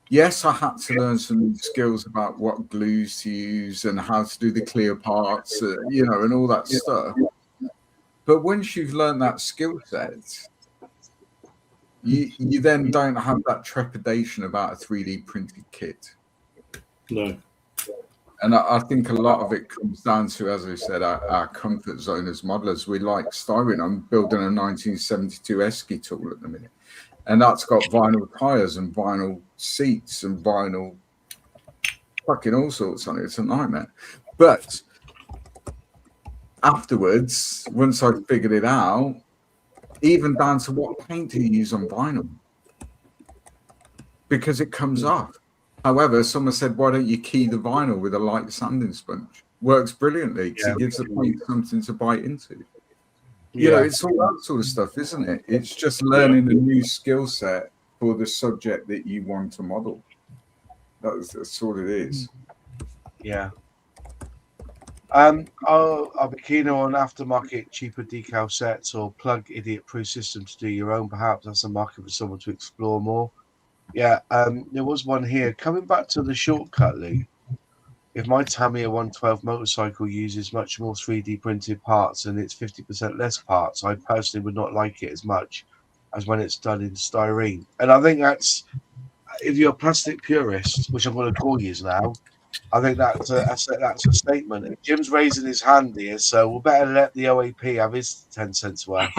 Yes, I had to learn some skills about what glues to use and how to do the clear parts, you know, and all that stuff. But once you've learned that skill set, you then don't have that trepidation about a 3D printed kit. No. And I think a lot of it comes down to, as I said, our comfort zone as modelers. We like styrene. I'm building a 1972 Esky tool at the minute. And that's got vinyl tires and vinyl seats and vinyl fucking all sorts on it. It's a nightmare. But afterwards, once I figured it out, even down to what paint do you use on vinyl, because it comes off. However, someone said, why don't you key the vinyl with a light sanding sponge? Works brilliantly because it gives the paint something to bite into. You know, it's all that sort of stuff, isn't it? It's just learning a new skill set for the subject that you want to model. That's all it is. Yeah. I'll be keen on aftermarket cheaper decal sets or plug idiot proof system to do your own. Perhaps that's a market for someone to explore more. Yeah, there was one here. Coming back to the shortcut loop, if my Tamiya 112 motorcycle uses much more 3D printed parts and it's 50% less parts, I personally would not like it as much as when it's done in styrene. And I think that's, if you're a plastic purist, which I'm going to call you now, I think that's a statement. And Jim's raising his hand here, so we'll better let the OAP have his 10 cents worth.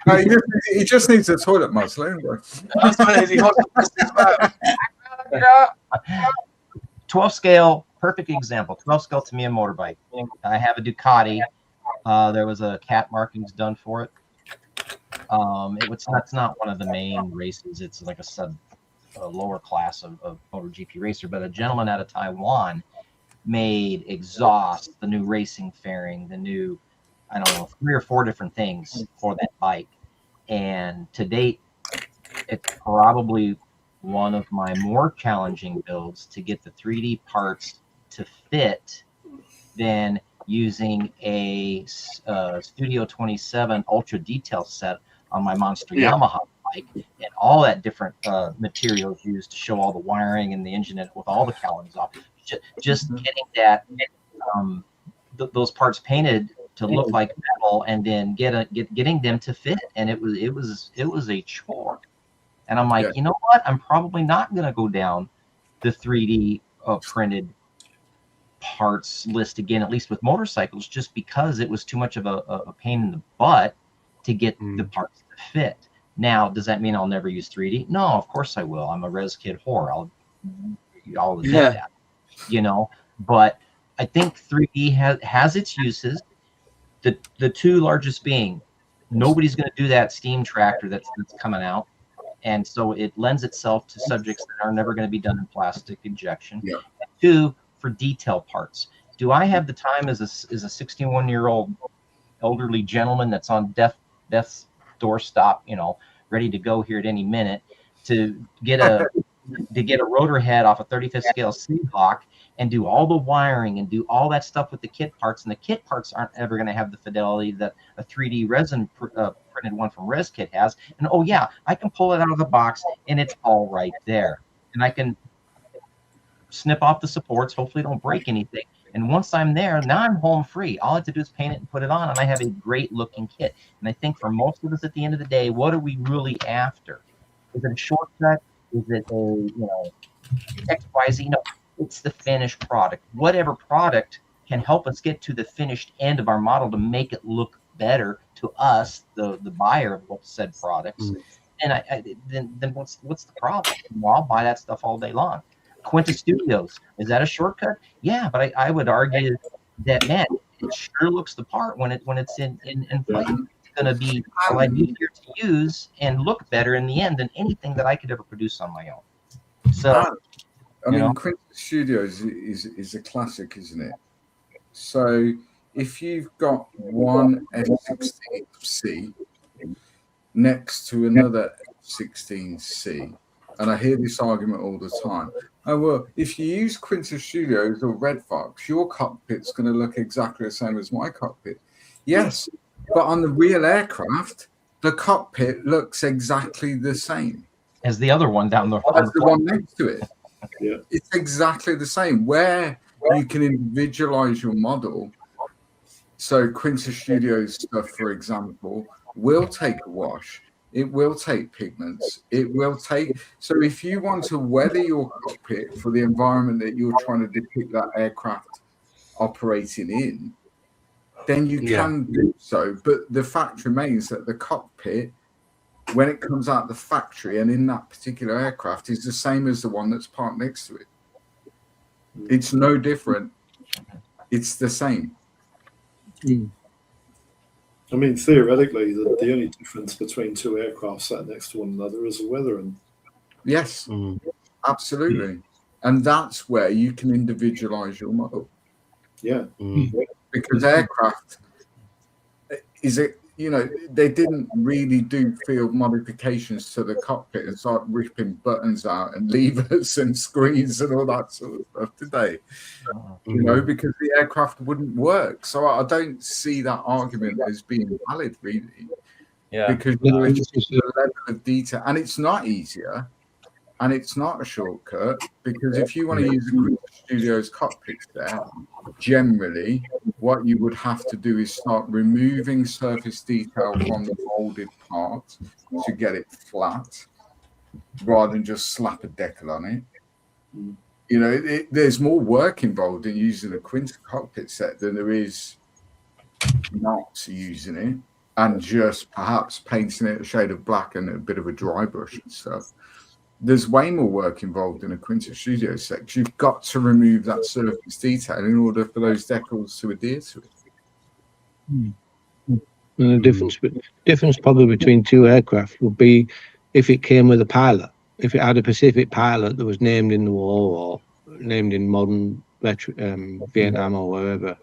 No, he just needs a toilet muzzle. 12 scale, perfect example. 12 scale Tamiya motorbike. I have a Ducati. There was a cat markings done for it. That's not one of the main races. It's like a lower class of MotoGP racer. But a gentleman out of Taiwan made exhaust, the new racing fairing, the new, I don't know, 3 or 4 different things for that bike. And to date, it's probably one of my more challenging builds to get the 3D parts to fit than using a Studio 27 Ultra Detail set on my Monster Yamaha bike, and all that different materials used to show all the wiring and the engine with all the cowlings off. Just getting that those parts painted to look like metal, and then getting them to fit, and it was a chore. And I'm like, you know what? I'm probably not going to go down the 3D printed parts list again, at least with motorcycles, just because it was too much of a pain in the butt to get the parts to fit. Now, does that mean I'll never use 3D? No, of course I will. I'm a res kit whore. I'll admit that, you know. But I think 3D has its uses. The two largest being, nobody's going to do that steam tractor that's coming out, and so it lends itself to subjects that are never going to be done in plastic injection. Yeah. And two, for detail parts. Do I have the time as a 61-year-old elderly gentleman that's on death's doorstop, you know, ready to go here at any minute, to get a rotor head off a 35th scale Seahawk and do all the wiring and do all that stuff with the kit parts? And the kit parts aren't ever going to have the fidelity that a 3D resin printed one from ResKit has. And oh yeah, I can pull it out of the box and it's all right there. And I can snip off the supports, hopefully don't break anything. And once I'm there, now I'm home free. All I have to do is paint it and put it on, and I have a great looking kit. And I think for most of us at the end of the day, what are we really after? Is it a shortcut? Is it a, you know, XYZ? No, it's the finished product. Whatever product can help us get to the finished end of our model to make it look better to us, the buyer of what said products. And then what's the problem? Well, I'll buy that stuff all day long. Quinta Studios, is that a shortcut? Yeah, but I would argue that, man, it sure looks the part when it's in flight. It's going to be a lot easier to use and look better in the end than anything that I could ever produce on my own. So, I mean, Quinta Studios is a classic, isn't it? So if you've got one F16C next to another F16C, and I hear this argument all the time. Oh, well, if you use Quinta Studios or Red Fox, your cockpit's going to look exactly the same as my cockpit. Yes, but on the real aircraft, the cockpit looks exactly the same as the other one down the as the one next to it. Yeah. It's exactly the same. Where you can individualize your model. So Quinta Studios stuff, for example, will take a wash. It will take pigments. It will take. So if you want to weather your cockpit for the environment that you're trying to depict that aircraft operating in, then you can do so. But the fact remains that the cockpit, when it comes out of the factory and in that particular aircraft, is the same as the one that's parked next to it. It's no different. It's the same. I mean, theoretically, the only difference between two aircraft sat next to one another is the weathering. Yes, absolutely. And that's where you can individualize your model. Yeah. Because aircraft is it, you know, they didn't really do field modifications to the cockpit and start ripping buttons out and levers and screens and all that sort of stuff, did they? You know, because the aircraft wouldn't work. So I don't see that argument as being valid, really. Yeah. Because the level of detail, and it's not easier, and it's not a shortcut, because if you want to use a Quinta Studios cockpit there, generally what you would have to do is start removing surface detail from the molded part to get it flat, rather than just slap a decal on it. You know, there's more work involved in using a Quinta cockpit set than there is not using it, and just perhaps painting it a shade of black and a bit of a dry brush and stuff. There's way more work involved in a Quinta Studio set. You've got to remove that surface detail in order for those decals to adhere to it. And the difference probably between two aircraft would be if it came with a pilot. If it had a Pacific pilot that was named in the war or named in modern Vietnam or wherever,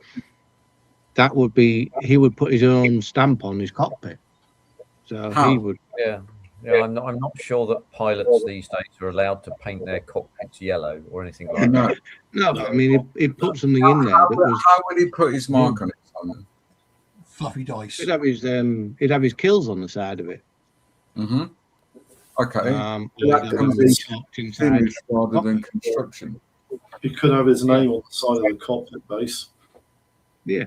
that would be, he would put his own stamp on his cockpit. So he would. Yeah. Yeah, I'm not sure that pilots these days are allowed to paint their cockpits yellow or anything like that. No, but I mean, he put something in there. How would he put his mark on it, Simon? Fluffy dice. He'd have his kills on the side of it. Mm-hmm. Okay. That can be finished rather than construction. He could have his name on the side of the cockpit base. Yeah.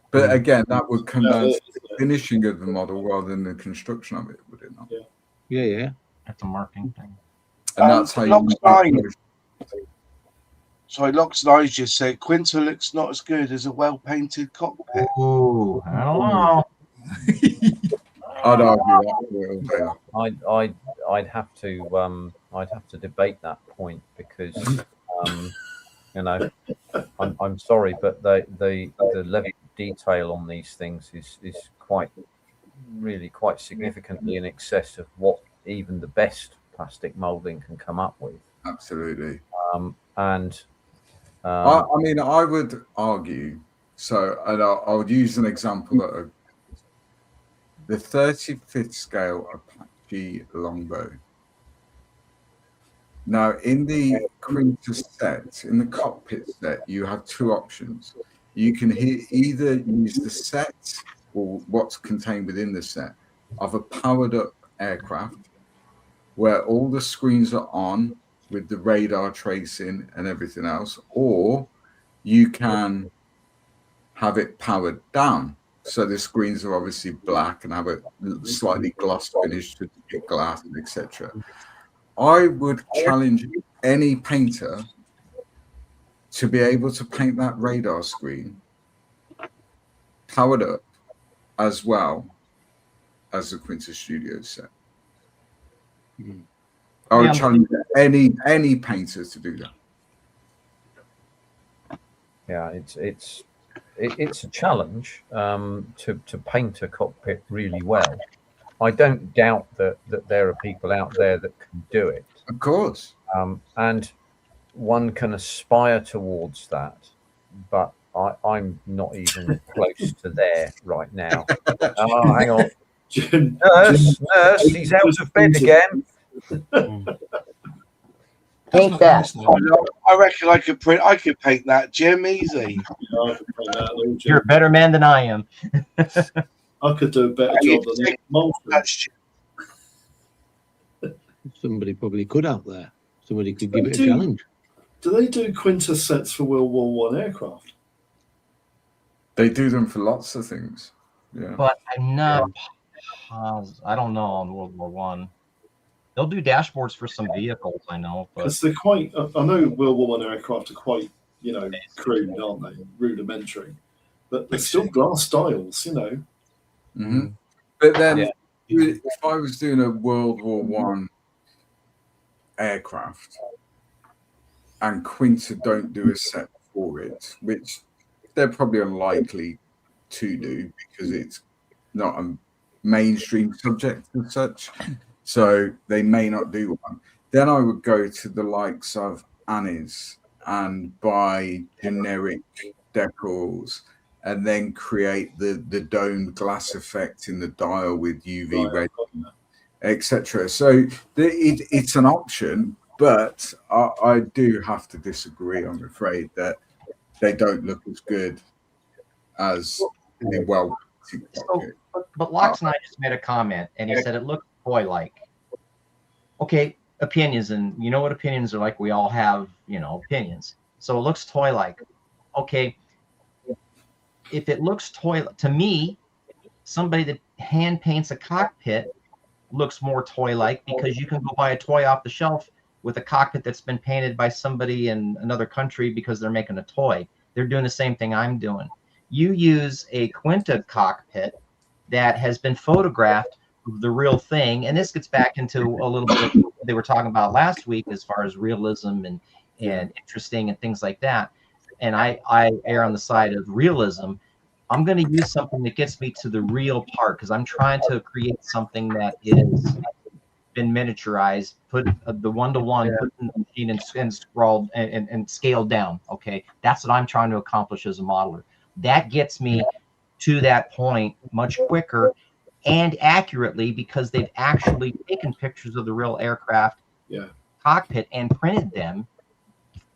But again, that would come down to the finishing of the model rather than the construction of it, would it not? Yeah. That's a marking thing. And that's how you. Sorry, Locks and Eyes just said Quinta looks not as good as a well-painted cockpit. Oh, I don't know. I'd argue that. I'd have to debate that point because you know, I'm sorry, but the level of detail on these things is really quite significantly in excess of what even the best plastic molding can come up with. Absolutely. I mean, I would argue. So, and I would use an example that the 35th scale Apache longbow. Now, in the Quinta set, in the cockpit set, you have two options. You can either use the set or what's contained within the set of a powered up aircraft where all the screens are on with the radar tracing and everything else, or you can have it powered down. So the screens are obviously black and have a slightly gloss finish to glass, etc. I would challenge any painter to be able to paint that radar screen powered up as well as the Quinta Studio set. I would challenge any painter to do that. Yeah, it's a challenge to paint a cockpit really well. I don't doubt that there are people out there that can do it. Of course. And one can aspire towards that, but I'm not even close to there right now. Oh, hang on. Nurse, he's out of bed again. Paint that. I reckon I could paint that, Jim, easy. You're a better man than I am. I could do a better job than that. Somebody probably could out there. Somebody could give it a challenge. Do they do Quinta sets for World War I aircraft? They do them for lots of things. Yeah. But I'm not positive. I don't know on World War One. They'll do dashboards for some vehicles, I know. Because they're quite, I know World War I aircraft are quite, crude, aren't they? Rudimentary. But they're still glass styles, Mm-hmm. But then if I was doing a World War One aircraft and Quinta don't do a set for it, which they're probably unlikely to do because it's not a mainstream subject as such, so they may not do one, then I would go to the likes of Annie's and buy generic decals and then create the domed glass effect in the dial with UV red, etc. So it's an option, but I do have to disagree. I'm afraid that they don't look as good as the well. But Locks and I just made a comment, and he said it looked toy-like. Okay, opinions, and you know what opinions are like. We all have, opinions. So it looks toy-like. Okay, if it looks to me, somebody that hand paints a cockpit looks more toy-like because you can go buy a toy off the shelf with a cockpit that's been painted by somebody in another country because they're making a toy. They're doing the same thing I'm doing. You use a Quinta cockpit that has been photographed of the real thing, and this gets back into a little bit of what they were talking about last week as far as realism and interesting and things like that. And I err on the side of realism. I'm going to use something that gets me to the real part because I'm trying to create something that is been miniaturized, put the 1-to-1, put in the machine and scrawled and scaled down. Okay, that's what I'm trying to accomplish as a modeler. That gets me to that point much quicker and accurately because they've actually taken pictures of the real aircraft cockpit and printed them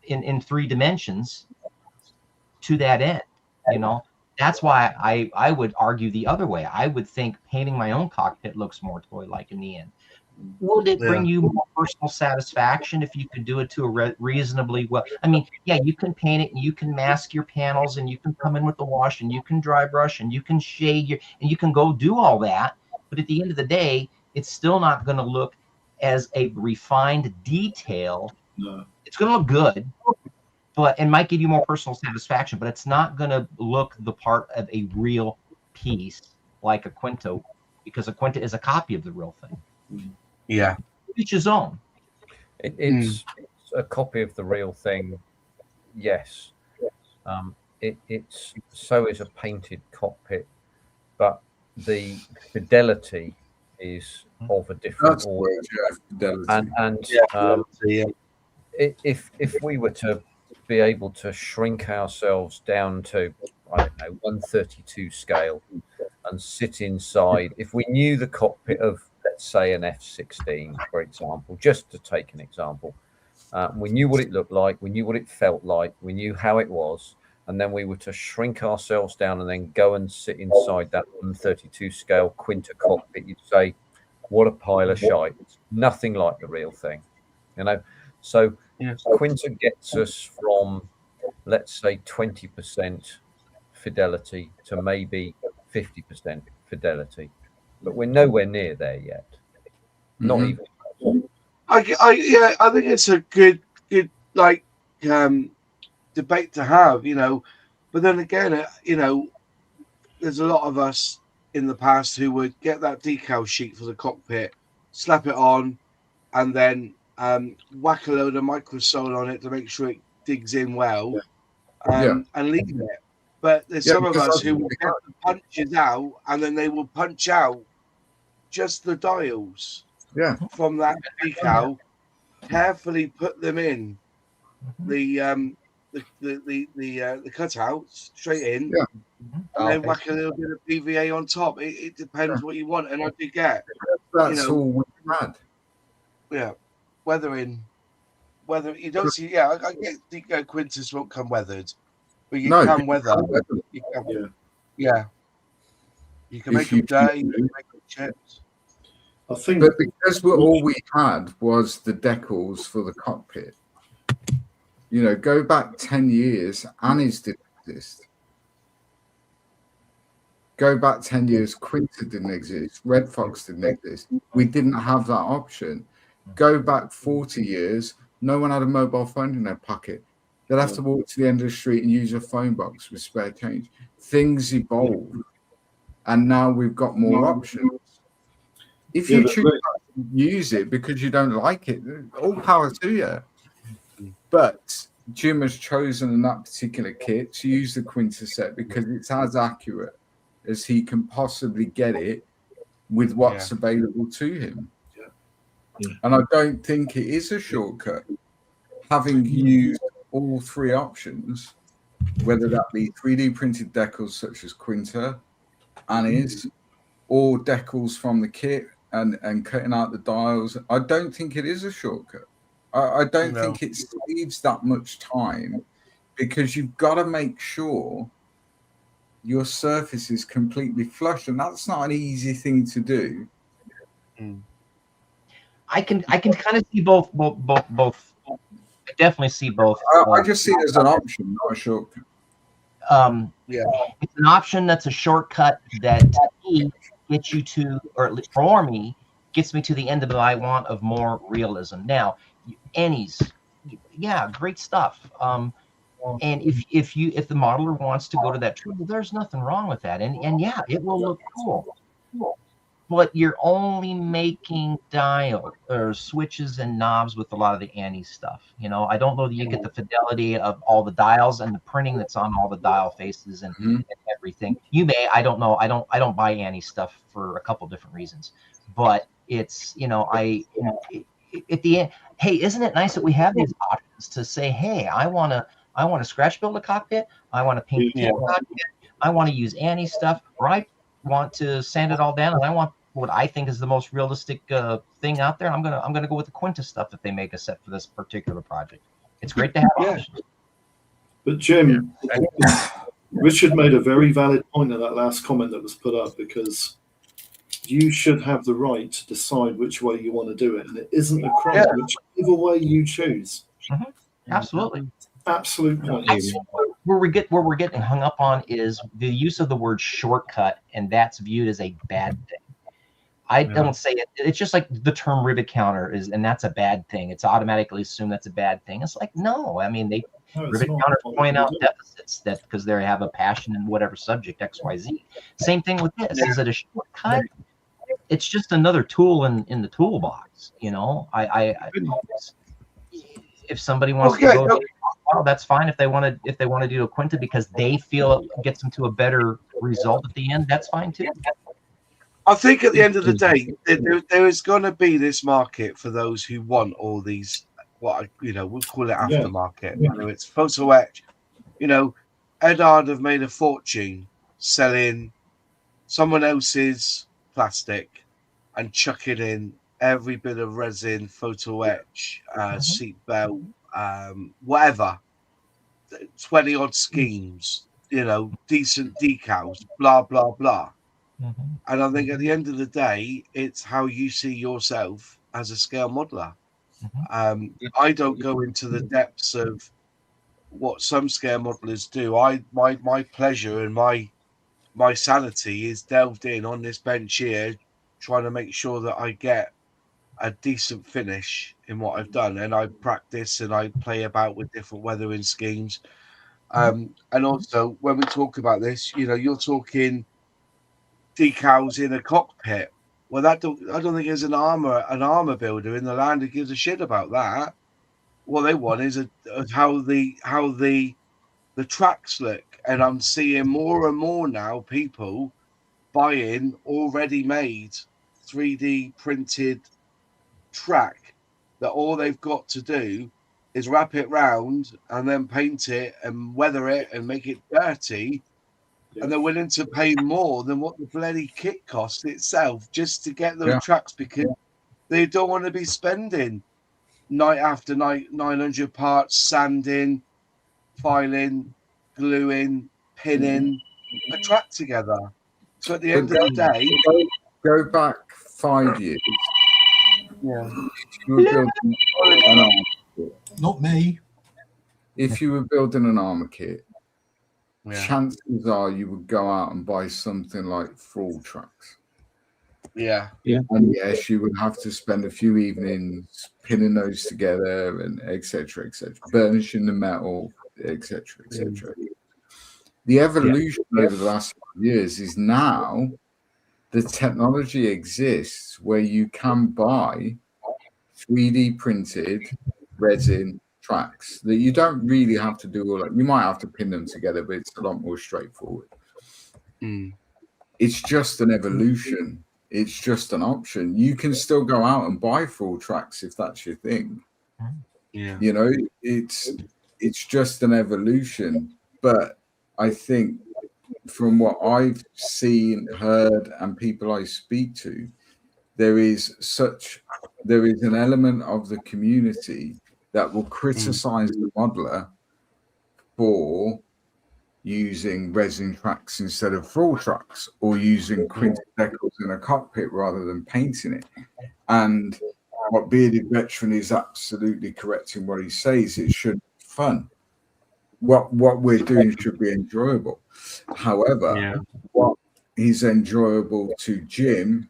in 3 dimensions to that end. That's why I would argue the other way. I would think painting my own cockpit looks more toy-like in the end. Would it bring you more personal satisfaction if you could do it to a reasonably well? I mean, you can paint it and you can mask your panels and you can come in with the wash and you can dry brush and you can shade and you can go do all that. But at the end of the day, it's still not going to look as a refined detail. No. It's going to look good, but it might give you more personal satisfaction, but it's not going to look the part of a real piece like a Quinta because a Quinta is a copy of the real thing. Yeah. Each his own. It's a copy of the real thing, yes. It's so is a painted cockpit, but the fidelity is of a different That's order. fidelity. If we were to be able to shrink ourselves down to, I don't know, 132 scale and sit inside, if we knew the cockpit of, let's say, an F-16, for example, just to take an example, we knew what it looked like, we knew what it felt like, we knew how it was, and then we were to shrink ourselves down and then go and sit inside that 132 scale Quinta cockpit, you'd say, what a pile of shite. It's nothing like the real thing, you know. So Quinta gets us from, let's say, 20% fidelity to maybe 50% fidelity, but we're nowhere near there yet. Not even. I think it's a good like debate to have, you know. But then again, you know, there's a lot of us in the past who would get that decal sheet for the cockpit, slap it on, and then whack a load of microsole on it to make sure it digs in well, and leave it. But there's some of us who will get the punches out, and then they will punch out just the dials from that decal, carefully put them in the cutouts straight in, and then whack a little bit of PVA on top. It depends what you want, and I do get. That's all we had. Yeah, weathering. Whether you don't see, I get the Quintus won't come weathered, but you can weather. You can, you can make them dirty, you can make them chips. I think, but because all we had was the decals for the cockpit. You know, go back 10 years, Annie's didn't exist. Go back 10 years, Quinta didn't exist. Red Fox didn't exist. We didn't have that option. Go back 40 years, no one had a mobile phone in their pocket. They'd have to walk to the end of the street and use a phone box with spare change. Things evolved, and now we've got more options. If you choose to use it because you don't like it, all power to you. But Jim has chosen in that particular kit to use the Quinta set because it's as accurate as he can possibly get it with what's available to him. And I don't think it is a shortcut. Having used all three options, whether that be 3D printed decals such as Quinta, Annie's, or decals from the kit and cutting out the dials, I don't think it is a shortcut. I don't think it saves that much time because you've got to make sure your surface is completely flush, and that's not an easy thing to do. I can kind of see both. I definitely see both. I just see it as an option, not a shortcut. It's an option that's a shortcut that gets you to, or at least for me, gets me to the end of the I want of more realism. Now, Annie's, great stuff. And if the modeler wants to go to that tree, there's nothing wrong with that. And it will look cool. But you're only making dial or switches and knobs with a lot of the Annie stuff. You know, I don't know that you get the fidelity of all the dials and the printing that's on all the dial faces and everything. You may, I don't know. I don't buy Annie stuff for a couple different reasons. But it's, at the end, hey, isn't it nice that we have these options to say, hey, I want to scratch build a cockpit, I want to paint a cockpit, I want to use Annie stuff, or I want to sand it all down, and I want what I think is the most realistic thing out there. I'm gonna go with the Quinta stuff if they make a set for this particular project. It's great to have options. But Jim, Richard made a very valid point in that last comment that was put up, because you should have the right to decide which way you want to do it, and it isn't a crime whichever way you choose. Absolutely. Absolute point. Where we're getting hung up on is the use of the word shortcut, and that's viewed as a bad thing. I don't say it. It's just like the term rivet counter is, and that's a bad thing. It's automatically assumed that's a bad thing. It's like, no, I mean, rivet counters point out deficits that because they have a passion in whatever subject X, Y, Z. Same thing with this. Is it a shortcut? it's just another tool in the toolbox. If somebody wants to go, well, that's fine. If they want to do a Quinta because they feel it gets them to a better result at the end, that's fine too. I think at the end of the day, there is going to be this market for those who want all these, we'll call it aftermarket. Yeah. It's photo etch. Edard have made a fortune selling someone else's plastic and chucking in every bit of resin, photo etch, seat belt, whatever, 20 odd schemes, decent decals, blah, blah, blah. Mm-hmm. And I think at the end of the day, it's how you see yourself as a scale modeler. Mm-hmm. I don't go into the depths of what some scale modelers do. My pleasure and my sanity is delved in on this bench here, trying to make sure that I get a decent finish in what I've done, and I practice and I play about with different weathering schemes. And also when we talk about this, you're talking decals in a cockpit. Well, I don't think there's an armor builder in the land who gives a shit about that. What they want is how the tracks look, and I'm seeing more and more now people buying already made 3D printed track that all they've got to do is wrap it round and then paint it and weather it and make it dirty. And they're willing to pay more than what the bloody kit costs itself just to get those tracks, because they don't want to be spending night after night 900 parts sanding, filing, gluing, pinning a track together. So at the end of the day, go back 5 years. Yeah. Not me. If you were building an armor kit, chances are you would go out and buy something like Thrall tracks. Yeah. And yes, you would have to spend a few evenings pinning those together and etc., burnishing the metal, etc., etc. The evolution over the last 5 years is now the technology exists where you can buy 3D printed resin tracks that you don't really have to do all that. You might have to pin them together, but it's a lot more straightforward. It's just an evolution. It's just an option. You can still go out and buy full tracks if that's your thing. Yeah. It's just an evolution. But I think from what I've seen, heard, and people I speak to, there is an element of the community that will criticize the modeler for using resin tracks instead of Thrall tracks, or using printed decals in a cockpit rather than painting it. And what Bearded Veteran is absolutely correct in what he says. It should be fun. What we're doing should be enjoyable. However, what is enjoyable to Jim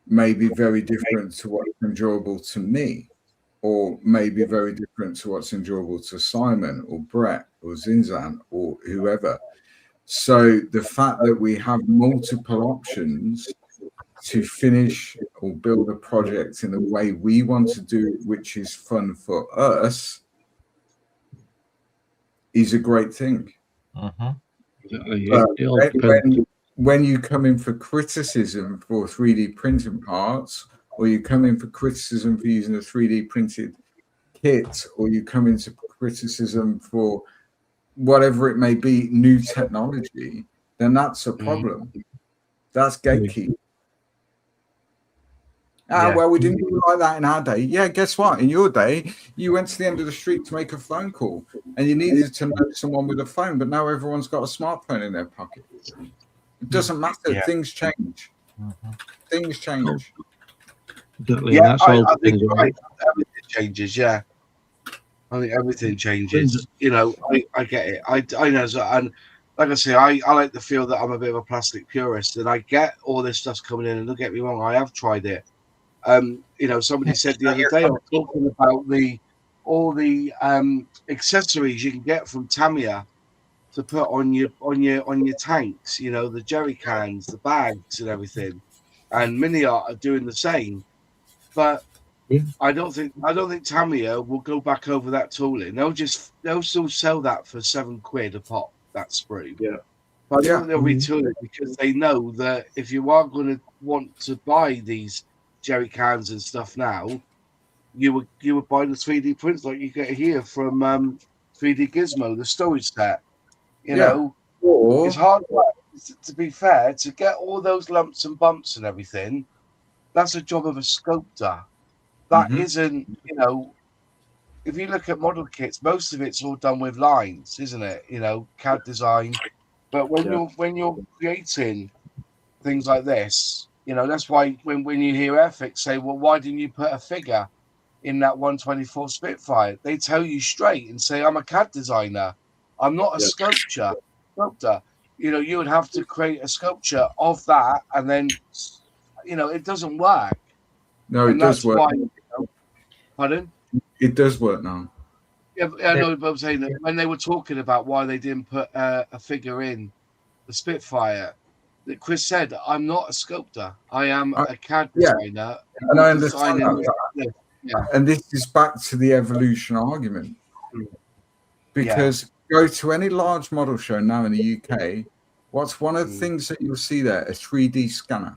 may be very different to what's enjoyable to me, or maybe very different to what's enjoyable to Simon or Brett or Zinzan or whoever. So the fact that we have multiple options to finish or build a project in the way we want to do it, which is fun for us, is a great thing. When you come in for criticism for 3D printing parts, or you come in for criticism for using a 3D printed kit, or you come into criticism for whatever it may be, new technology, then that's a problem. That's gatekeeping. Well, we didn't do it like that in our day. Yeah, guess what? In your day, you went to the end of the street to make a phone call, and you needed to know someone with a phone, but now everyone's got a smartphone in their pocket. It doesn't matter. Things change. Things change. Yeah, I think everything changes. Yeah, I think everything changes. I get it. I know. So, and like I say, I like to feel that I'm a bit of a plastic purist, and I get all this stuff's coming in. And don't get me wrong, I have tried it. Somebody said the other day, I was talking about all the accessories you can get from Tamiya to put on your tanks. The jerry cans, the bags, and everything. and Mini Art are doing the same. But I don't think Tamiya will go back over that tooling. They'll still sell that for £7 a pop, that sprue. Yeah. But I don't think they'll retool it because they know that if you are going to want to buy these jerry cans and stuff now, you would buy the 3D prints like you get here from 3D Gizmo, the storage set. You know, it's hard work. To be fair, to get all those lumps and bumps and everything, that's a job of a sculptor. That isn't, you know, if you look at model kits, most of it's all done with lines, isn't it? You know, CAD design. But when you're creating things like this, you know, that's why when you hear Airfix say, well, why didn't you put a figure in that 124 Spitfire? They tell you straight and say, I'm a CAD designer. I'm not a sculptor. You know, you would have to create a sculpture of that, and then, you know, it doesn't work. No, it does work. Why, you know, pardon? It does work now. Yeah, I know, but I'm saying that when they were talking about why they didn't put a figure in the Spitfire, that Chris said, I'm not a sculptor. I am a CAD designer. And I understand that. And this is back to the evolution argument. Because go to any large model show now in the UK, what's one of the things that you'll see there? A 3D scanner.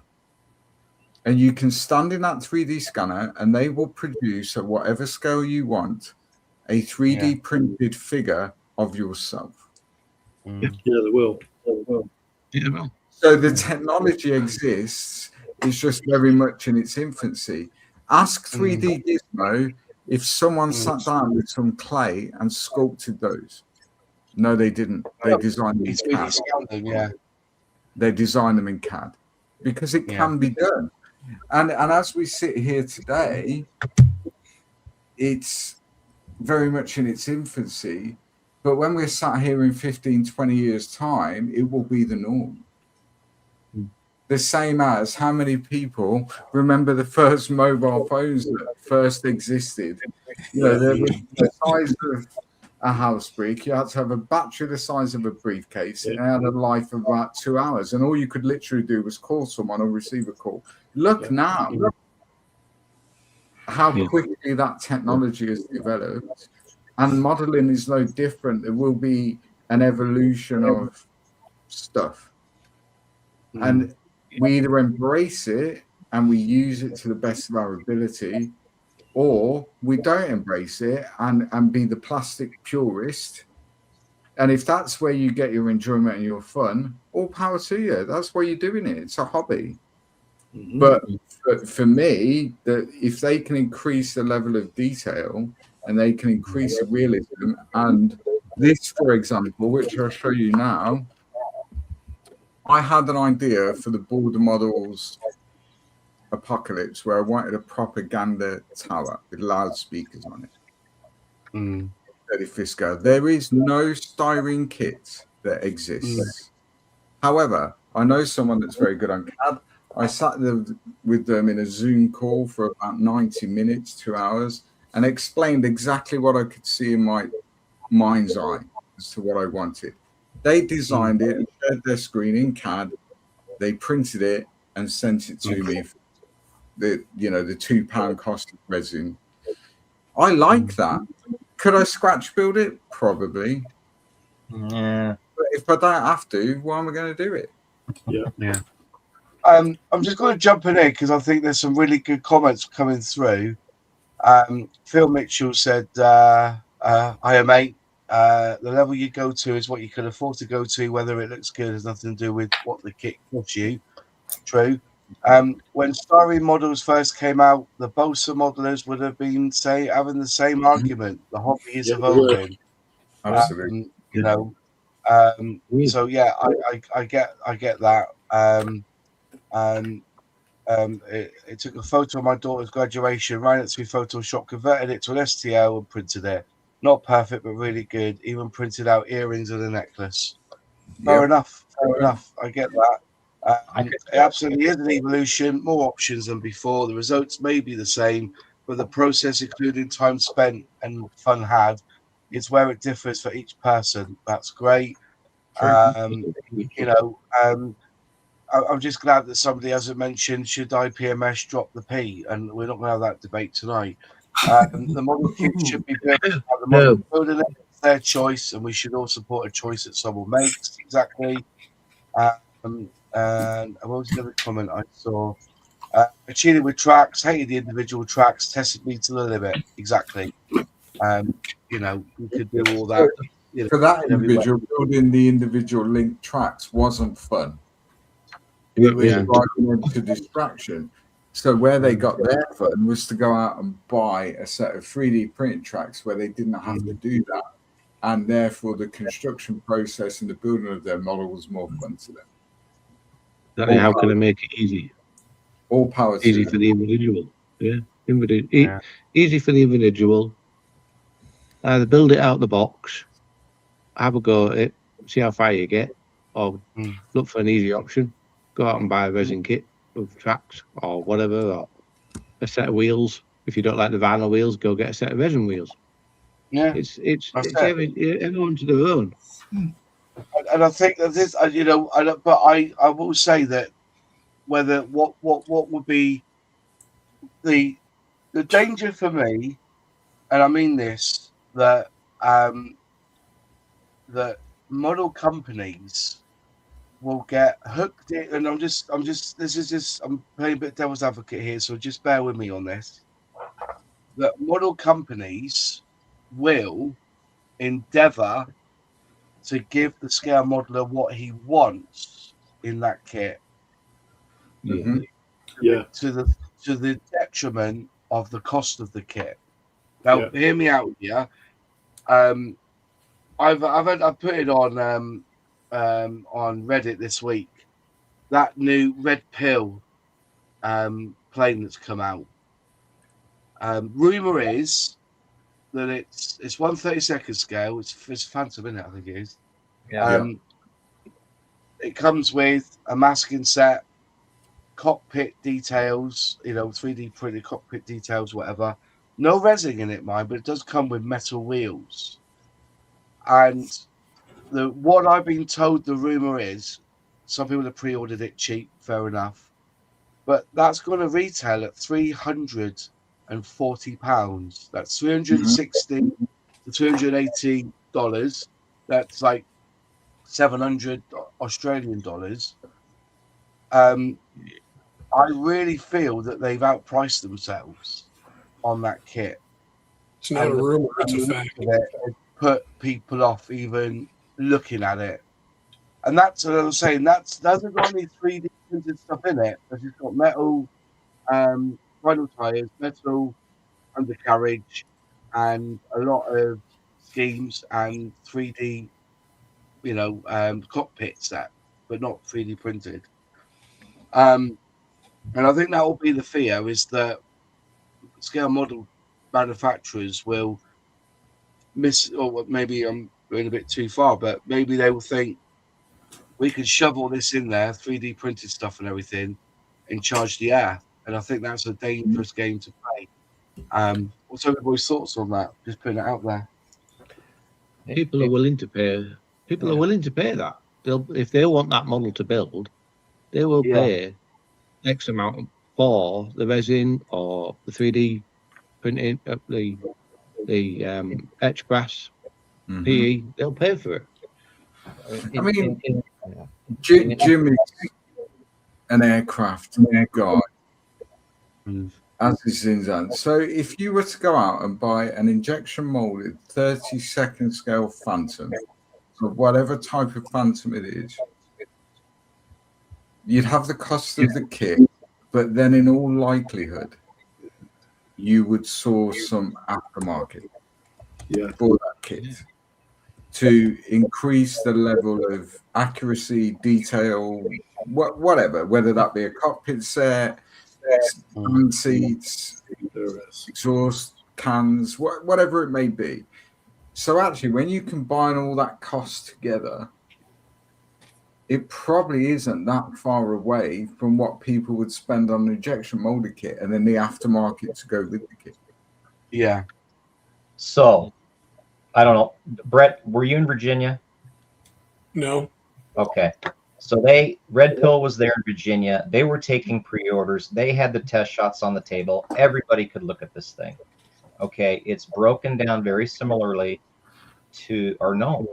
And you can stand in that 3D scanner and they will produce at whatever scale you want a 3D printed figure of yourself. Yeah, they will. So the technology exists. It's just very much in its infancy. Ask 3D Gizmo if someone sat down with some clay and sculpted those. No, they didn't. They designed them in CAD. They designed them in CAD because it can be done. And as we sit here today, it's very much in its infancy. But when we're sat here in 15, 20 years' time, it will be the norm. The same as how many people remember the first mobile phones that first existed. You know, they were the size of a house brick. You had to have a battery the size of a briefcase. And it had a life of about 2 hours. And all you could literally do was call someone or receive a call. Look now how quickly that technology has developed. And modeling is no different. There will be an evolution of stuff. And we either embrace it and we use it to the best of our ability, or we don't embrace it and be the plastic purist. And if that's where you get your enjoyment and your fun, all power to you. That's why you're doing it. It's a hobby. But for me, that if they can increase the level of detail and they can increase the realism, and this, for example, which I'll show you now, I had an idea for the Border Models Apocalypse where I wanted a propaganda tower with loudspeakers on it. 35th scale. There is no styrene kit that exists. However, I know someone that's very good on CAD. I sat there with them in a Zoom call for about 90 minutes, 2 hours, and explained exactly what I could see in my mind's eye as to what I wanted. They designed it and shared their screen in CAD. They printed it and sent it to me. The £2 cost of resin. I like that. Could I scratch build it? Probably. Yeah. But if I don't have to, why am I going to do it? Yeah. I'm just going to jump in here because I think there's some really good comments coming through. Phil Mitchell said, "Hiya, mate. The level you go to is what you can afford to go to. Whether it looks good has nothing to do with what the kit costs you." True. When styrene models first came out, the Bosa modelers would have been having the same argument. The hobby is evolving. Absolutely. You know. So yeah, I get that. It took a photo of my daughter's graduation, ran it through Photoshop, converted it to an STL, and printed it. Not perfect, but really good. Even printed out earrings and a necklace. Fair enough. I get that. It absolutely is an evolution, more options than before. The results may be the same, but the process, including time spent and fun had, is where it differs for each person. That's great. I'm just glad that somebody hasn't mentioned should IPMS drop the P, and we're not going to have that debate tonight. The model kit should be built by the model building it. It's their choice, and we should all support a choice that someone makes. Exactly. And what was the other comment I saw? I cheated with tracks, hated the individual tracks, tested me to the limit. Exactly. You know, we could do all that. You know, For that individual, building the individual link tracks wasn't fun. It was driving into distraction. So where they got their fun was to go out and buy a set of 3D printed tracks where they didn't have to do that. And therefore the construction process and the building of their model was more fun to them. How can I make it easy? All power easy for the individual. Yeah. Easy for the individual. Either build it out the box, have a go at it, see how far you get, or look for an easy option. Go out and buy a resin kit of tracks or whatever, or a set of wheels. If you don't like the vinyl wheels, go get a set of resin wheels. Yeah, it's everyone to their own. And I think that this, you know, but I will say that whether what would be the danger for me, and I mean this, that that model companies will get hooked in, and I'm just I'm playing a bit devil's advocate here, so just bear with me on this. That model companies will endeavor to give the scale modeler what he wants in that kit. Yeah. To the detriment of the cost of the kit. Now, hear me out here. I've put it on Reddit this week. That new Red Pill plane that's come out. Rumor is that it's 1/32 scale. It's Phantom, isn't it? I think it is. It comes with a masking set, cockpit details, you know, 3D printed cockpit details, whatever. No resin in it, mind, but it does come with metal wheels. And what I've been told, the rumor is, some people have pre-ordered it cheap, fair enough, but that's going to retail at £340. That's $360 to $380. That's like 700 Australian dollars. I really feel that they've outpriced themselves on that kit. It's not a rumor, it's a fact. It put people off even looking at it. And that's what I was saying. That's got any 3D printed stuff in it. It's just got metal vinyl tires, metal undercarriage, and a lot of schemes and 3D, you know, cockpit set, but not 3D printed. And I think that will be the fear, is that scale model manufacturers will miss, or maybe I'm going a bit too far, but maybe they will think we can shove all this in there, 3D printed stuff and everything, and charge the air. And I think that's a dangerous game to play. What's everybody's thoughts on that? Just putting it out there. People are willing to pay. People are willing to pay that. If they want that model to build, they will pay X amount for the resin or the 3D printing, the etch brass, PE. They'll pay for it. I mean, Jim is an aircraft guy, as is Zinzan. So if you were to go out and buy an injection molded 32nd scale Phantom, or whatever type of Phantom it is, you'd have the cost of the kit, but then in all likelihood, you would source some aftermarket for that kit to increase the level of accuracy, detail, whatever, whether that be a cockpit set, seats, exhaust cans, whatever it may be. So actually, when you combine all that cost together, it probably isn't that far away from what people would spend on an injection molded kit and then the aftermarket to go with the kit. Yeah. So, I don't know. Brett, were you in Virginia? No. Okay. So Red Pill was there in Virginia. They were taking pre-orders. They had the test shots on the table. Everybody could look at this thing. Okay, it's broken down very similarly to, or no,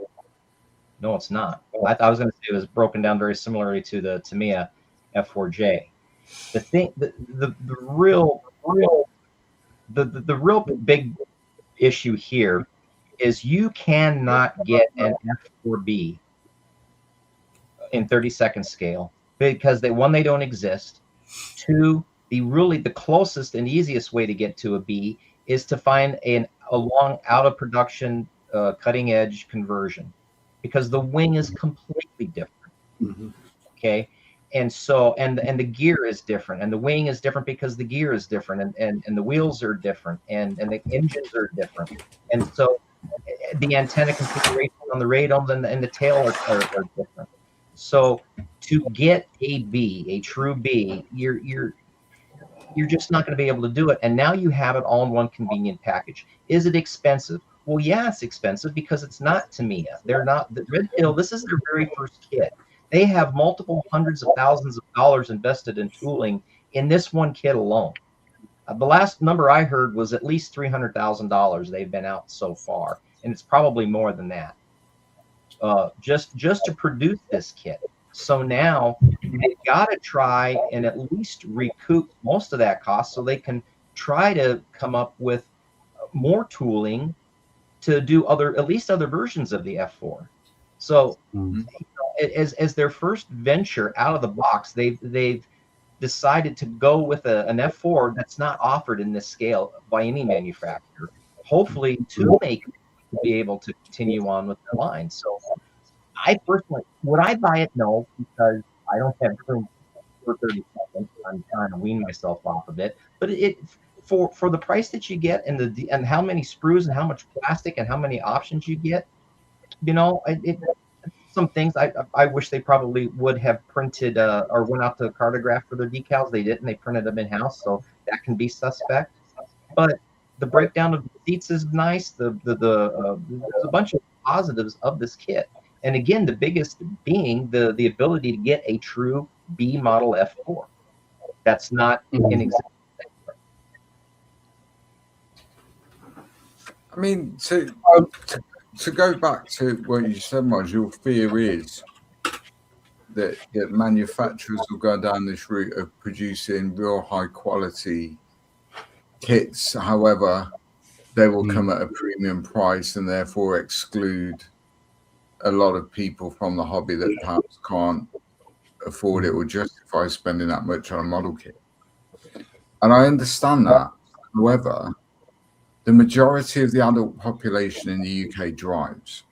it's not. I was going to say it was broken down very similarly to the Tamiya F4J. The thing, the real big issue here is you cannot get an F4B in 30-second scale because they don't exist. Two, the closest and easiest way to get to a B is to find a long out of production cutting edge conversion, because the wing is completely different. Mm-hmm. Okay. And so, and the gear is different, and the wing is different because the gear is different, and the wheels are different, and the engines are different. And so the antenna configuration on the radome and the tail are different. So to get a true B, you're just not going to be able to do it. And now you have it all in one convenient package. Is it expensive? Well, yeah, it's expensive because it's not Tamiya. They're not the Red Pill. This is their very first kit. They have multiple hundreds of thousands of dollars invested in tooling in this one kit alone. The last number I heard was at least $300,000 they've been out so far, and it's probably more than that. Just to produce this kit. So now they've got to try and at least recoup most of that cost, so they can try to come up with more tooling to do at least other versions of the F4. So as their first venture out of the box, they've decided to go with an F4 that's not offered in this scale by any manufacturer. Hopefully to make to be able to continue on with the line. So I personally, would I buy it? No, because I don't have room for 30 seconds. I'm trying to wean myself off of it. But for the price that you get and how many sprues and how much plastic and how many options you get, some things I wish they probably would have printed or went out to Cartograph for their decals. They didn't. They printed them in house, so that can be suspect. But the breakdown of the seats is nice. There's a bunch of positives of this kit, and again, the biggest being the ability to get a true B model F4 that's not in existence. I mean, to go back to what you said, Maj, your fear is that manufacturers will go down this route of producing real high quality kits. However, they will come at a premium price and therefore exclude a lot of people from the hobby that perhaps can't afford it or justify spending that much on a model kit. And I understand that. However, the majority of the adult population in the UK drives.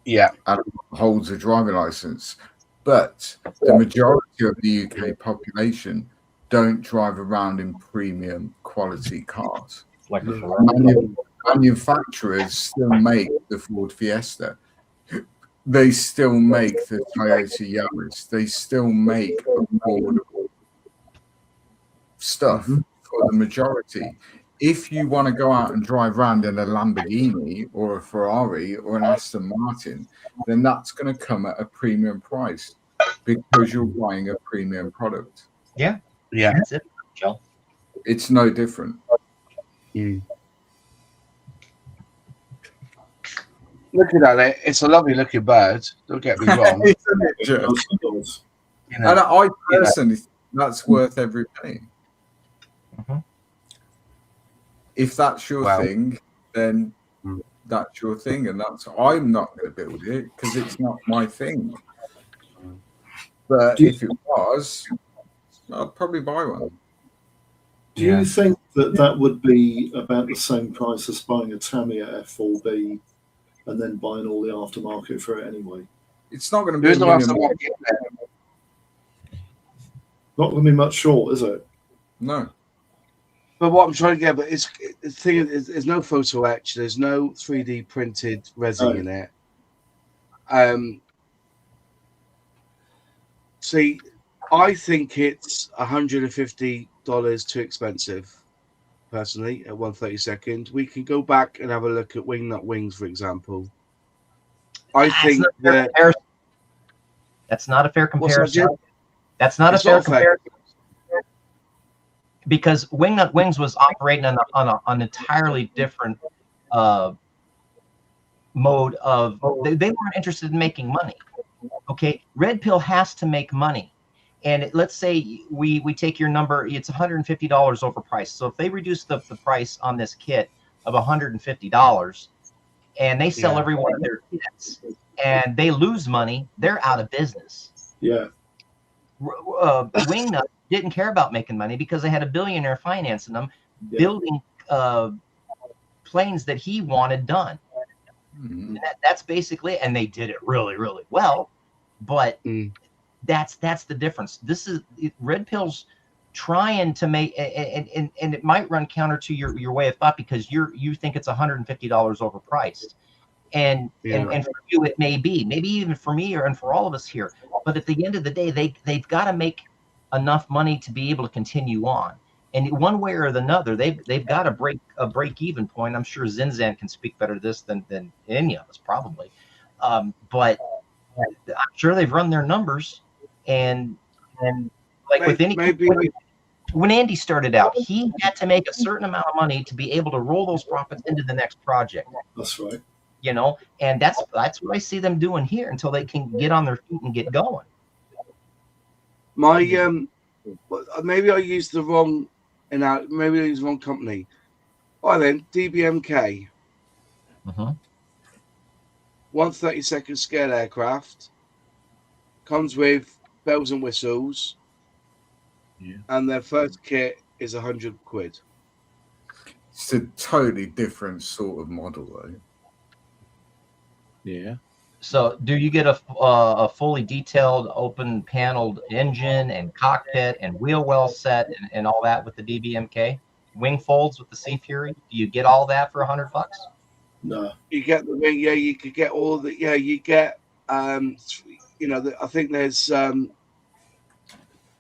Yeah. And holds a driving license. But the majority of the UK population don't drive around in premium quality cars. Like manufacturers still make the Ford Fiesta. They still make the Toyota Yaris. They still make affordable stuff for the majority. If you want to go out and drive around in a Lamborghini or a Ferrari or an Aston Martin, then that's going to come at a premium price because you're buying a premium product. Yeah. That's it, Joe. It's no different. Looking at it, it's a lovely looking bird. Don't get me wrong. And I personally think that's worth every penny. If that's your thing, then that's your thing, and I'm not going to build it because it's not my thing. But if it was, I'd probably buy one. Do you think that would be about the same price as buying a Tamiya F4B and then buying all the aftermarket for it anyway? It's not going to be. There's no aftermarket. Not going to be much short, is it? No. But what I'm trying to get, but the thing is, there's no photo etch, there's no 3D printed resin in it. See, I think it's $150 too expensive, personally, at 1/32. We can go back and have a look at Wingnut Wings, for example. I think that That's not a fair What's that, comparison. Jim? That's not It's a fair not fair. comparison. Because Wingnut Wings was operating on an entirely different mode of they weren't interested in making money. Okay, Red Pill has to make money, and let's say we take your number, it's $150 overpriced. So if they reduce the price on this kit of $150 and they sell every one of their kits and they lose money, they're out of business. Yeah. Wingnut didn't care about making money because they had a billionaire financing them, building planes that he wanted done. And that's basically it. And they did it really, really well. But that's the difference. This is Red Pill's trying to make, and it might run counter to your way of thought because you think it's $150 overpriced. And for you it may be, maybe even for me and for all of us here. But at the end of the day, they've got to make enough money to be able to continue on. And one way or another, they've got to break a break-even point. I'm sure Zinzan can speak better to this than any of us probably. But I'm sure they've run their numbers, and like with any, when Andy started out, he had to make a certain amount of money to be able to roll those profits into the next project. That's right. You know, and that's what I see them doing here until they can get on their feet and get going. My maybe I used the wrong, maybe I used the wrong company. All right then, DBMK. 1/32 scale aircraft comes with bells and whistles, and their first kit is £100. It's a totally different sort of model, though. Yeah. So, do you get a fully detailed, open paneled engine and cockpit and wheel well set and all that with the DBMK? Wing folds with the Sea Fury? Do you get all that for $100? No. You get the wing, you could get all the, you get, I think there's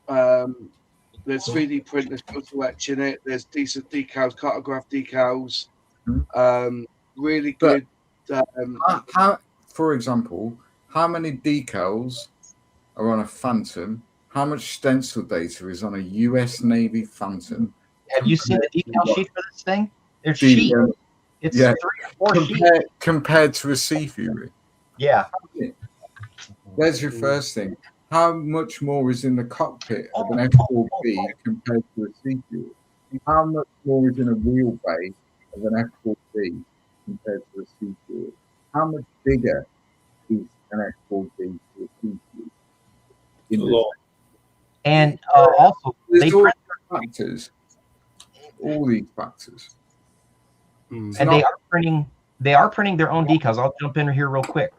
3D print, there's photo etch in it, there's decent decals, cartograph decals, really good. How, for example, how many decals are on a Phantom? How much stencil data is on a US Navy Phantom? Have you seen the decal sheet for this thing? There's sheet. It's 3 or 4 sheets. Compared to a Sea Fury. Yeah. There's your first thing. How much more is in the cockpit of an F4B compared to a Sea Fury? How much more is in a wheelbase of an F4B compared to a Sea Fury? How much bigger is an F4B to a Sea Fury? And also, there's all factors. All these factors. And they are printing their own decals. I'll jump in here real quick.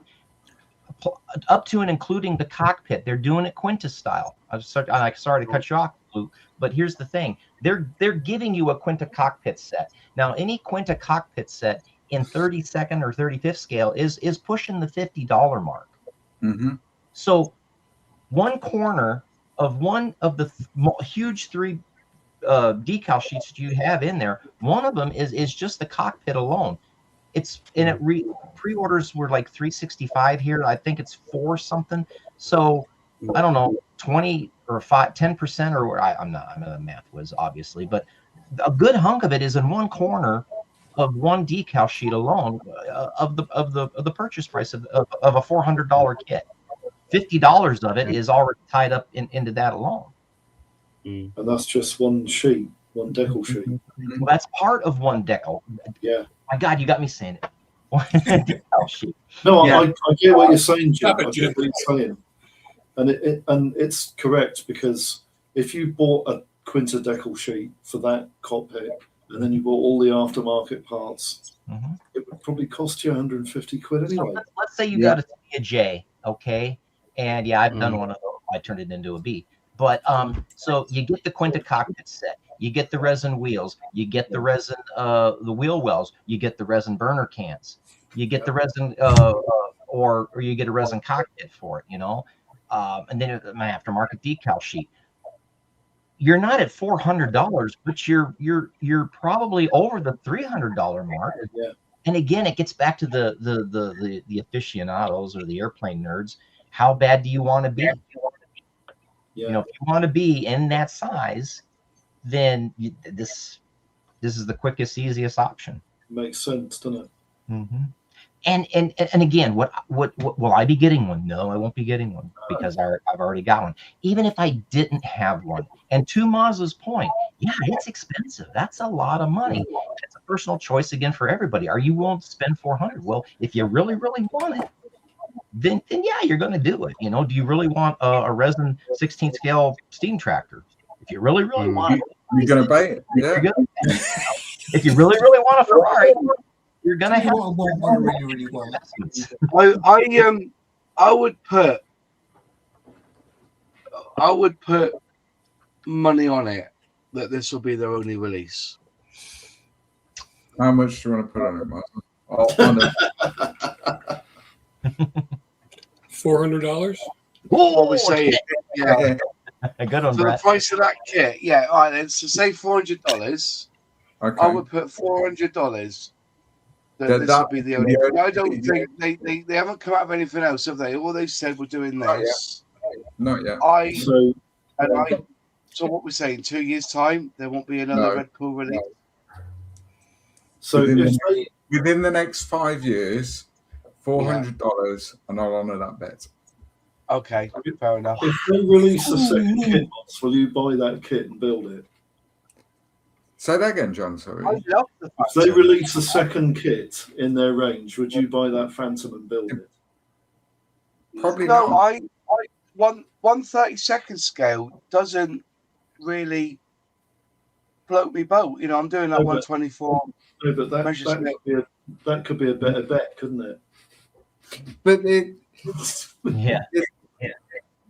Up to and including the cockpit, they're doing it Quinta style. I'm sorry to cut you off, Luke, but here's the thing: they're giving you a Quinta cockpit set. Now, any Quinta cockpit set in 32nd or 35th scale is pushing the $50 mark. So, one corner of one of the huge 3 decal sheets that you have in there, one of them is just the cockpit alone. It's in it. Pre-orders were like $365 here. I think it's 4 something. So I don't know, 20 or 10% or I'm not a math whiz, obviously, but a good hunk of it is in one corner of one decal sheet alone of the purchase price of a $400 kit. $50 of it is already tied up into that alone. And that's just one sheet, one decal sheet. Well, that's part of one decal. Yeah. My God, you got me saying it. One decal sheet. No, I get what you're saying, Jim. I get what you're saying. And it's correct, because if you bought a Quinta decal sheet for that cockpit and then you bought all the aftermarket parts, it would probably cost you £150 anyway. So let's say you got a J, okay? And I've done one of those. I turned it into a B. But so you get the Quinta cockpit set, you get the resin wheels, you get the resin, the wheel wells, you get the resin burner cans, you get the resin, or you get a resin cockpit for it, and then my aftermarket decal sheet. You're not at $400, but you're probably over the $300 mark. Yeah. And again, it gets back to the aficionados or the airplane nerds. How bad do you want to be? Yeah. You know, if you want to be in that size, then this is the quickest, easiest option. Makes sense, doesn't it? Mm-hmm. And again, what will I be getting one? No, I won't be getting one because I've already got one. Even if I didn't have one, and to Maz's point, yeah, it's expensive. That's a lot of money. It's a personal choice again for everybody. Are you willing to spend $400? Well, if you really, really want it, then yeah, you're going to do it. You know, do you really want a resin 16 scale steam tractor? If you really, really want it, you're going to buy it. Yeah. If you really, really want a Ferrari, you're gonna have I would put money on it that this will be their only release. How much do you want to put on it, Martin? $400. What we saying? Yeah. Good one, for Brett. The price of that kit. Yeah. All right then. So say $400. Okay. I would put $400. This will be the only. I don't think they haven't come out with anything else, have they? All they said we're doing this. Not yet. So what we're saying, 2 years time, there won't be another Red Bull release. So within the next 5 years, $400, and I'll honour that bet. Okay, fair enough. If they release a second kit, will you buy that kit and build it? Say that again, John. Sorry. I love the fact if they release a second kit in their range, would you buy that Phantom and build it? Probably no. not. 1/32 scale doesn't really float me boat. You know, I'm doing that 124. No, but that could be a better bet, couldn't it? But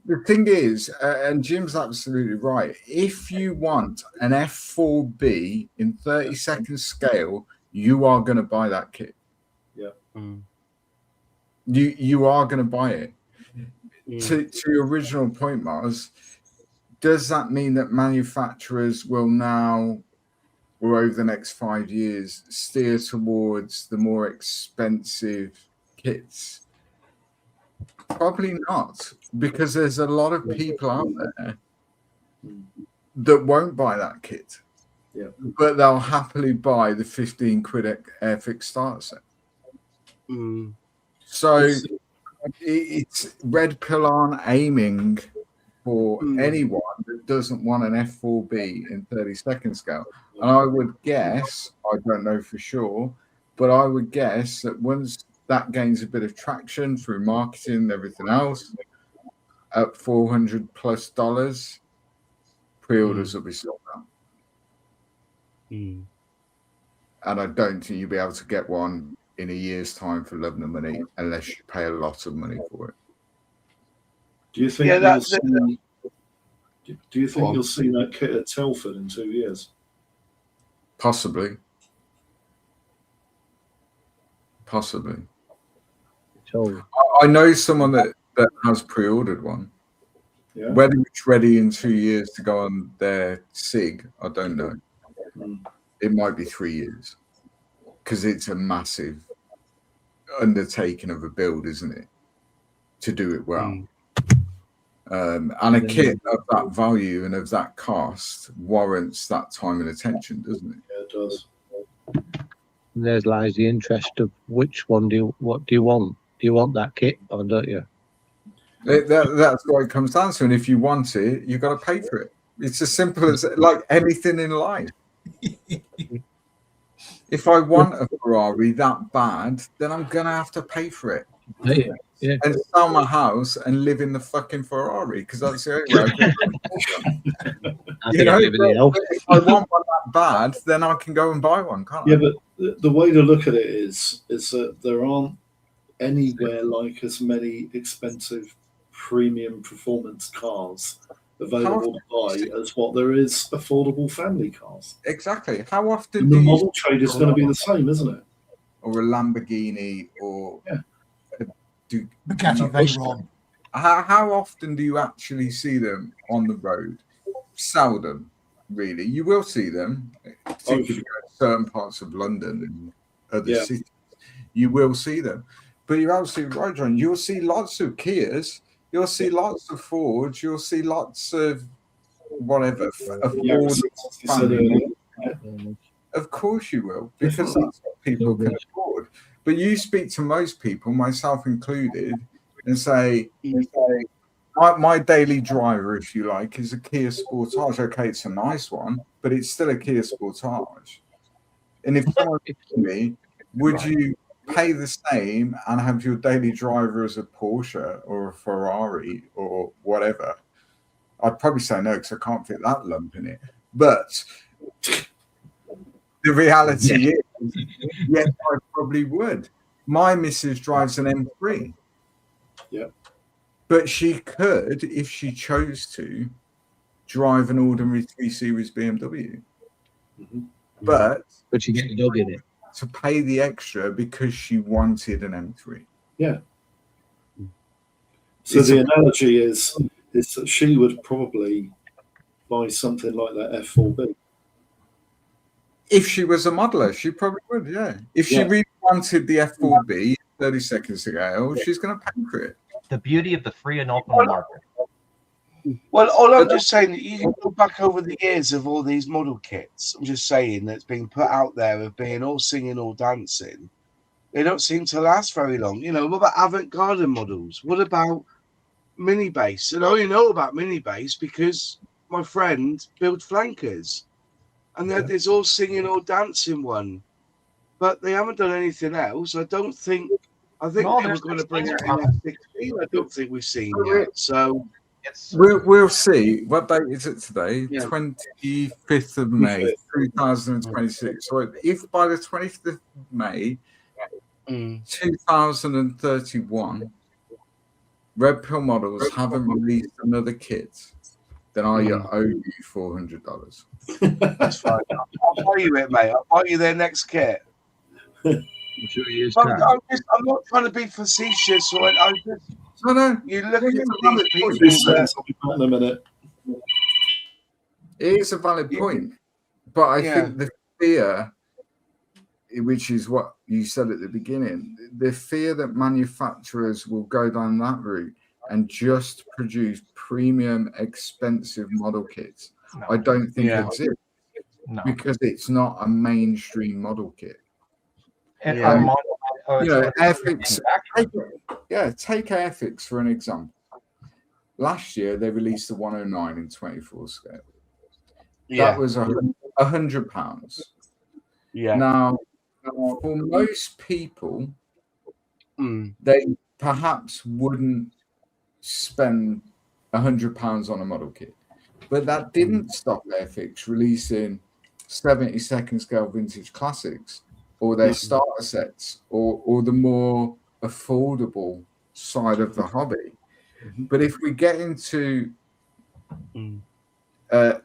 The thing is, and Jim's absolutely right, if you want an F4B in 32nd scale, you are going to buy that kit. Yeah. You are going to buy it. To your original point, Mars, does that mean that manufacturers will now, or over the next 5 years, steer towards the more expensive kits? Probably not, because there's a lot of people out there that won't buy that kit, but they'll happily buy the 15 quid Airfix starter set. So it's Red Pill aren't aiming for anyone that doesn't want an F4B in 32nd scale. And I would guess, I don't know for sure, but I would guess that once that gains a bit of traction through marketing and everything else, at $400+ pre-orders will be sold out. And I don't think you'll be able to get one in a year's time for love and money unless you pay a lot of money for it. Do you think you'll see that kit at Telford in 2 years? Possibly. So I know someone that has pre-ordered one. Yeah. Whether it's ready in 2 years to go on their SIG, I don't know. It might be 3 years because it's a massive undertaking of a build, isn't it? To do it well. And a kit of that value and of that cost warrants that time and attention, doesn't it? Yeah, it does. And there lies the interest of which one what do you want? Do you want that kit or don't you? That's what it comes down to. And if you want it, you've got to pay for it. It's as simple as like anything in life. If I want a Ferrari that bad, then I'm going to have to pay for it. Yeah. And sell my house and live in the fucking Ferrari because that's the only way. If I want one that bad, then I can go and buy one, can't I? Yeah, but the way to look at it is that there aren't anywhere like as many expensive premium performance cars available to buy as what there is affordable family cars. Exactly. How often the model trade is going to be the same, isn't it? Or a Lamborghini or Bugatti Veyron. How often do you actually see them on the road? Seldom, really. You will see them, particularly in certain parts of London and other cities. You will see them. But you're absolutely right, John. You'll see lots of Kias You'll see lots of Fords. You'll see lots of whatever. Of Yeah, Ford you said earlier. Of course you will, because that's what people can afford. But you speak to most people, myself included, and say, my daily driver, if you like, is a Kia Sportage. Okay, it's a nice one, but it's still a Kia Sportage. And if someone asked me, would you pay the same and have your daily driver as a Porsche or a Ferrari or whatever? I'd probably say no, because I can't fit that lump in it. But the reality is, yes, I probably would. My missus drives an M3. Yeah. But she could, if she chose to, drive an ordinary 3 Series BMW. Mm-hmm. But you get the dog in it. To pay the extra because she wanted an M3. Yeah. So the analogy is that she would probably buy something like that F4B. If she was a modeler, she probably would, yeah. If she really wanted the F4B 30 seconds ago, she's going to pay for it. The beauty of the free and open market. Well, all I'm just saying, you can go back over the years of all these model kits. I'm just saying that's being put out there of being all singing, all dancing. They don't seem to last very long. You know, what about avant-garde models? What about mini base? And I only know about mini base because my friend built flankers, and there's all singing, all dancing one, but they haven't done anything else. I think they were going to bring out an F16. I don't think we've seen yet. So. We'll see. What date is it today? 25th of May, 2026. So if by the 25th of May, 2031, Red Pill Models haven't released another kit, then I owe you $400. That's fine. I'll buy you it, mate. I'll buy you their next kit. I'm not trying to be facetious, or I'm just. No. You look at these people. In a minute. It is a valid point, but I think the fear, which is what you said at the beginning, the fear that manufacturers will go down that route and just produce premium, expensive model kits, I don't think exists because it's not a mainstream model kit. Airfix. Take Airfix for an example. Last year they released the 109 in 24 scale. That was £100. Yeah. Now, for most people, they perhaps wouldn't spend £100 on a model kit, but that didn't stop Airfix releasing 72nd scale vintage classics, or their starter sets, or the more affordable side of the hobby. But if we get into a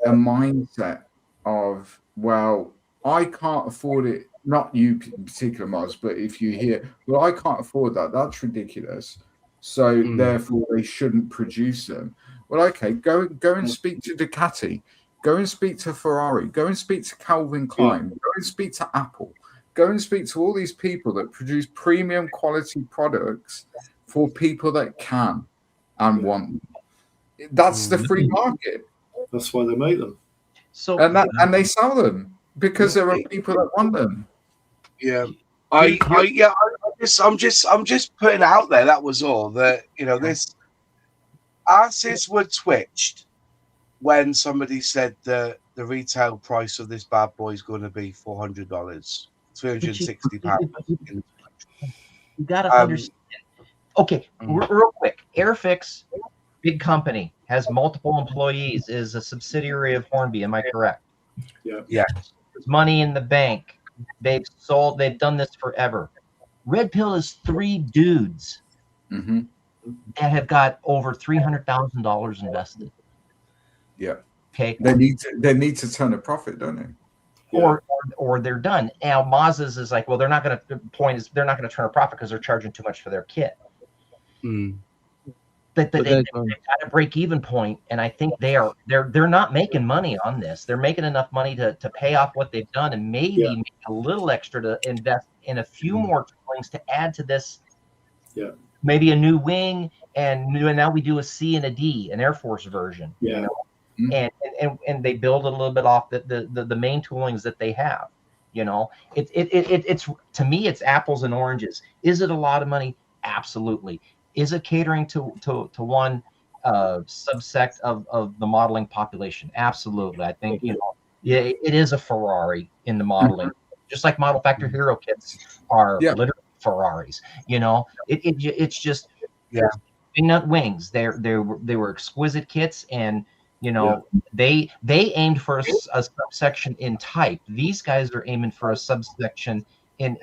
mindset of, well, I can't afford it, not you in particular, Mars, but if you hear, well, I can't afford that, that's ridiculous, so therefore they shouldn't produce them. Well, okay, go and speak to Ducati. Go and speak to Ferrari. Go and speak to Calvin Klein. Go and speak to Apple. Go and speak to all these people that produce premium quality products for people that can and want them. That's the free market. That's why they make them. So and they sell them because there are people that want them. Yeah. I'm just putting it out there. That was all. That this asses were twitched when somebody said the retail price of this bad boy is going to be $400, £360. You got to understand. Okay, real quick. Airfix, big company, has multiple employees, is a subsidiary of Hornby. Am I correct? Yeah. There's money in the bank. They've done this forever. Red Pill is 3 dudes that have got over $300,000 invested. Yeah. Okay. They need to turn a profit, don't they? Or they're done. Now Mazda's is like, well, they're not going to. The point is, they're not going to turn a profit because they're charging too much for their kit. But they've got a break-even point, and I think they're not making money on this. They're making enough money to pay off what they've done, and maybe make a little extra to invest in a few more toolings to add to this maybe a new wing, and now we do a C and a D, an Air Force version. Yeah. You know? And they build a little bit off the main toolings that they have. You know, it's to me, it's apples and oranges. Is it a lot of money? Absolutely. Is it catering to one subsect of the modeling population? Absolutely. I think, you know, yeah, it is a Ferrari in the modeling, just like Model Factor Hero kits are literally Ferraris. You know, it's just nut wings. They were exquisite kits, and you know they aimed for a subsection in type. These guys are aiming for a subsection in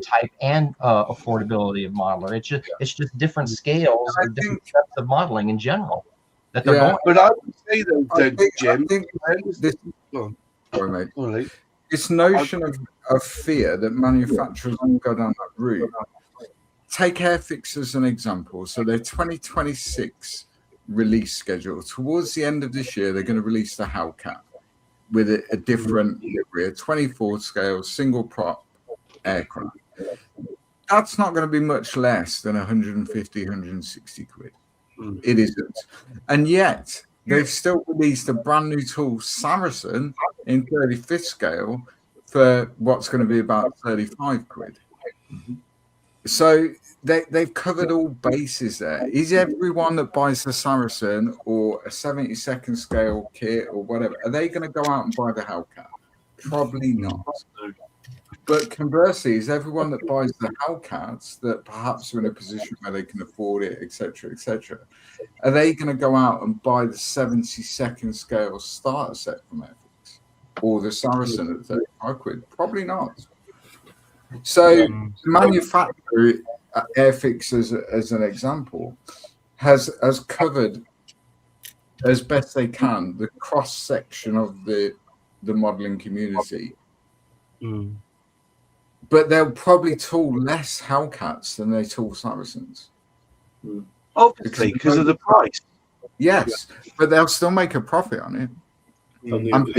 type and affordability of modeler. It's just different scales or different sets of modeling in general that they're going. But I would say though, Jim, sorry, mate. This notion of fear that manufacturers will go down that route. Take Airfix as an example. So their 2026 release schedule, towards the end of this year, they're going to release the Hellcat with a different livery, a 24 scale single prop aircraft. That's not going to be much less than 150, 160 quid. It isn't. And yet they've still released a brand new tool, Saracen, in 35th scale for what's going to be about 35 quid. So they've covered all bases there. Is everyone that buys the Saracen or a 72nd scale kit or whatever, are they going to go out and buy the Hellcat? Probably not. But conversely, is everyone that buys the Hellcats that perhaps are in a position where they can afford it, etc., are they going to go out and buy the 72nd scale starter set from Airfix or the Saracen at 35 quid? Probably not. So the manufacturer, Airfix as an example, has covered as best they can the cross section of the modeling community. But they'll probably tool less Hellcats than they tool Saracens. Obviously, because of the price. Yes, but they'll still make a profit on it. And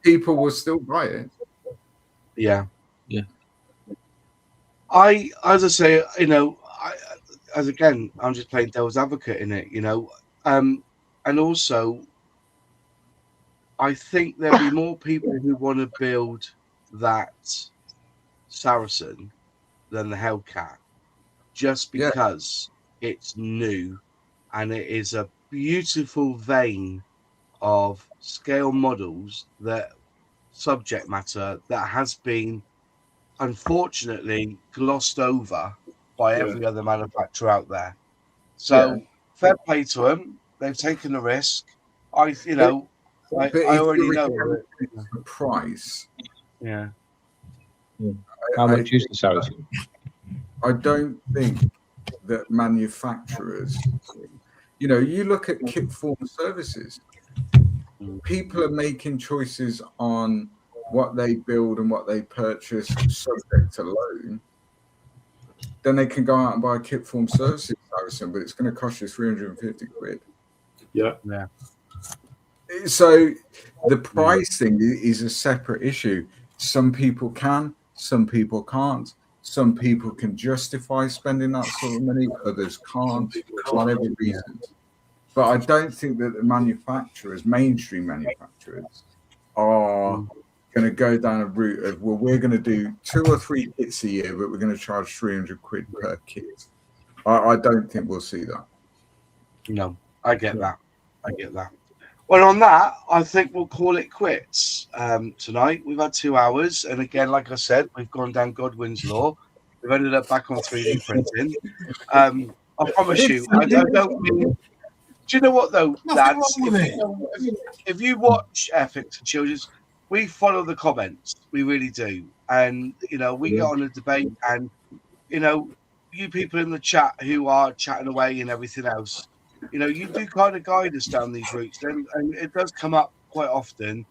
people will still buy it. Yeah. As I say, you know, I'm just playing devil's advocate in it, you know, and also, I think there'll be more people who want to build that Saracen than the Hellcat, just because it's new and it is a beautiful vein of scale models that subject matter that has been unfortunately glossed over by every other manufacturer out there. So fair play to them. They've taken a risk. I already know the price. Yeah. How much is the Saracen? I don't think that manufacturers, you know, you look at Kitform services, people are making choices on what they build and what they purchase subject to loan. Then they can go out and buy a Kitform services Saracen, but it's going to cost you 350 quid. Yeah. So the price thing is a separate issue. Some people can, some people can't. Some people can justify spending that sort of money, others can't, for whatever reasons. But I don't think that the manufacturers, mainstream manufacturers, are going to go down a route of, well, we're going to do 2 or 3 kits a year, but we're going to charge 300 quid per kit. I don't think we'll see that. No, I get that. Well, on that, I think we'll call it quits tonight. We've had 2 hours. And again, like I said, we've gone down Godwin's law. We've ended up back on 3D printing. I promise you, I don't mean... Do you know what, though, lads? If you watch Airfix and Children's, we follow the comments. We really do. And, you know, we get on a debate and, you know, you people in the chat who are chatting away and everything else, you know, you do kind of guide us down these routes. And it does come up quite often.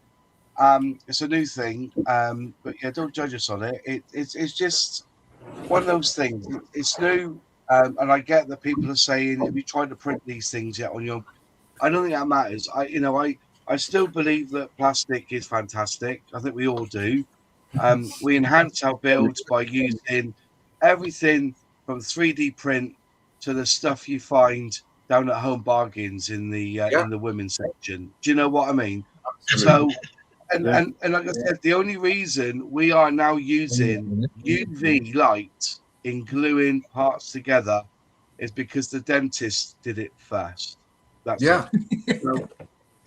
It's a new thing. But, yeah, don't judge us on it. It's just one of those things. It's new. And I get that people are saying, have you tried to print these things yet on your... I don't think that matters. I still believe that plastic is fantastic. I think we all do. We enhance our builds by using everything from 3D print to the stuff you find down at Home Bargains in the women's section. Do you know what I mean? Absolutely. So, and like I said, the only reason we are now using UV light in gluing parts together is because the dentist did it first. That's it. So,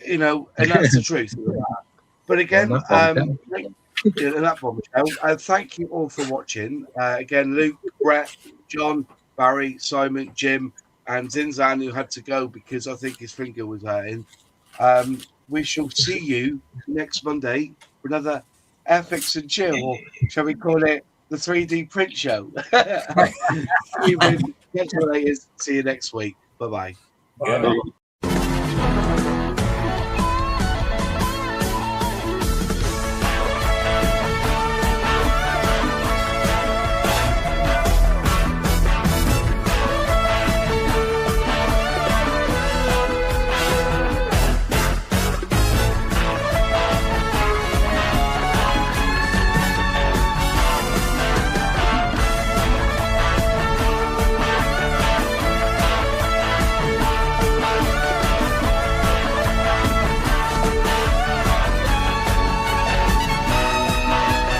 you know, and that's the truth. But again, and that bombshell. Thank you all for watching. Again, Luke, Brett, John, Barry, Simon, Jim, and Zinzan, who had to go because I think his finger was hurting. We shall see you next Monday for another FX and Chill, or shall we call it the 3D print show? See you next week. Bye-bye. Bye.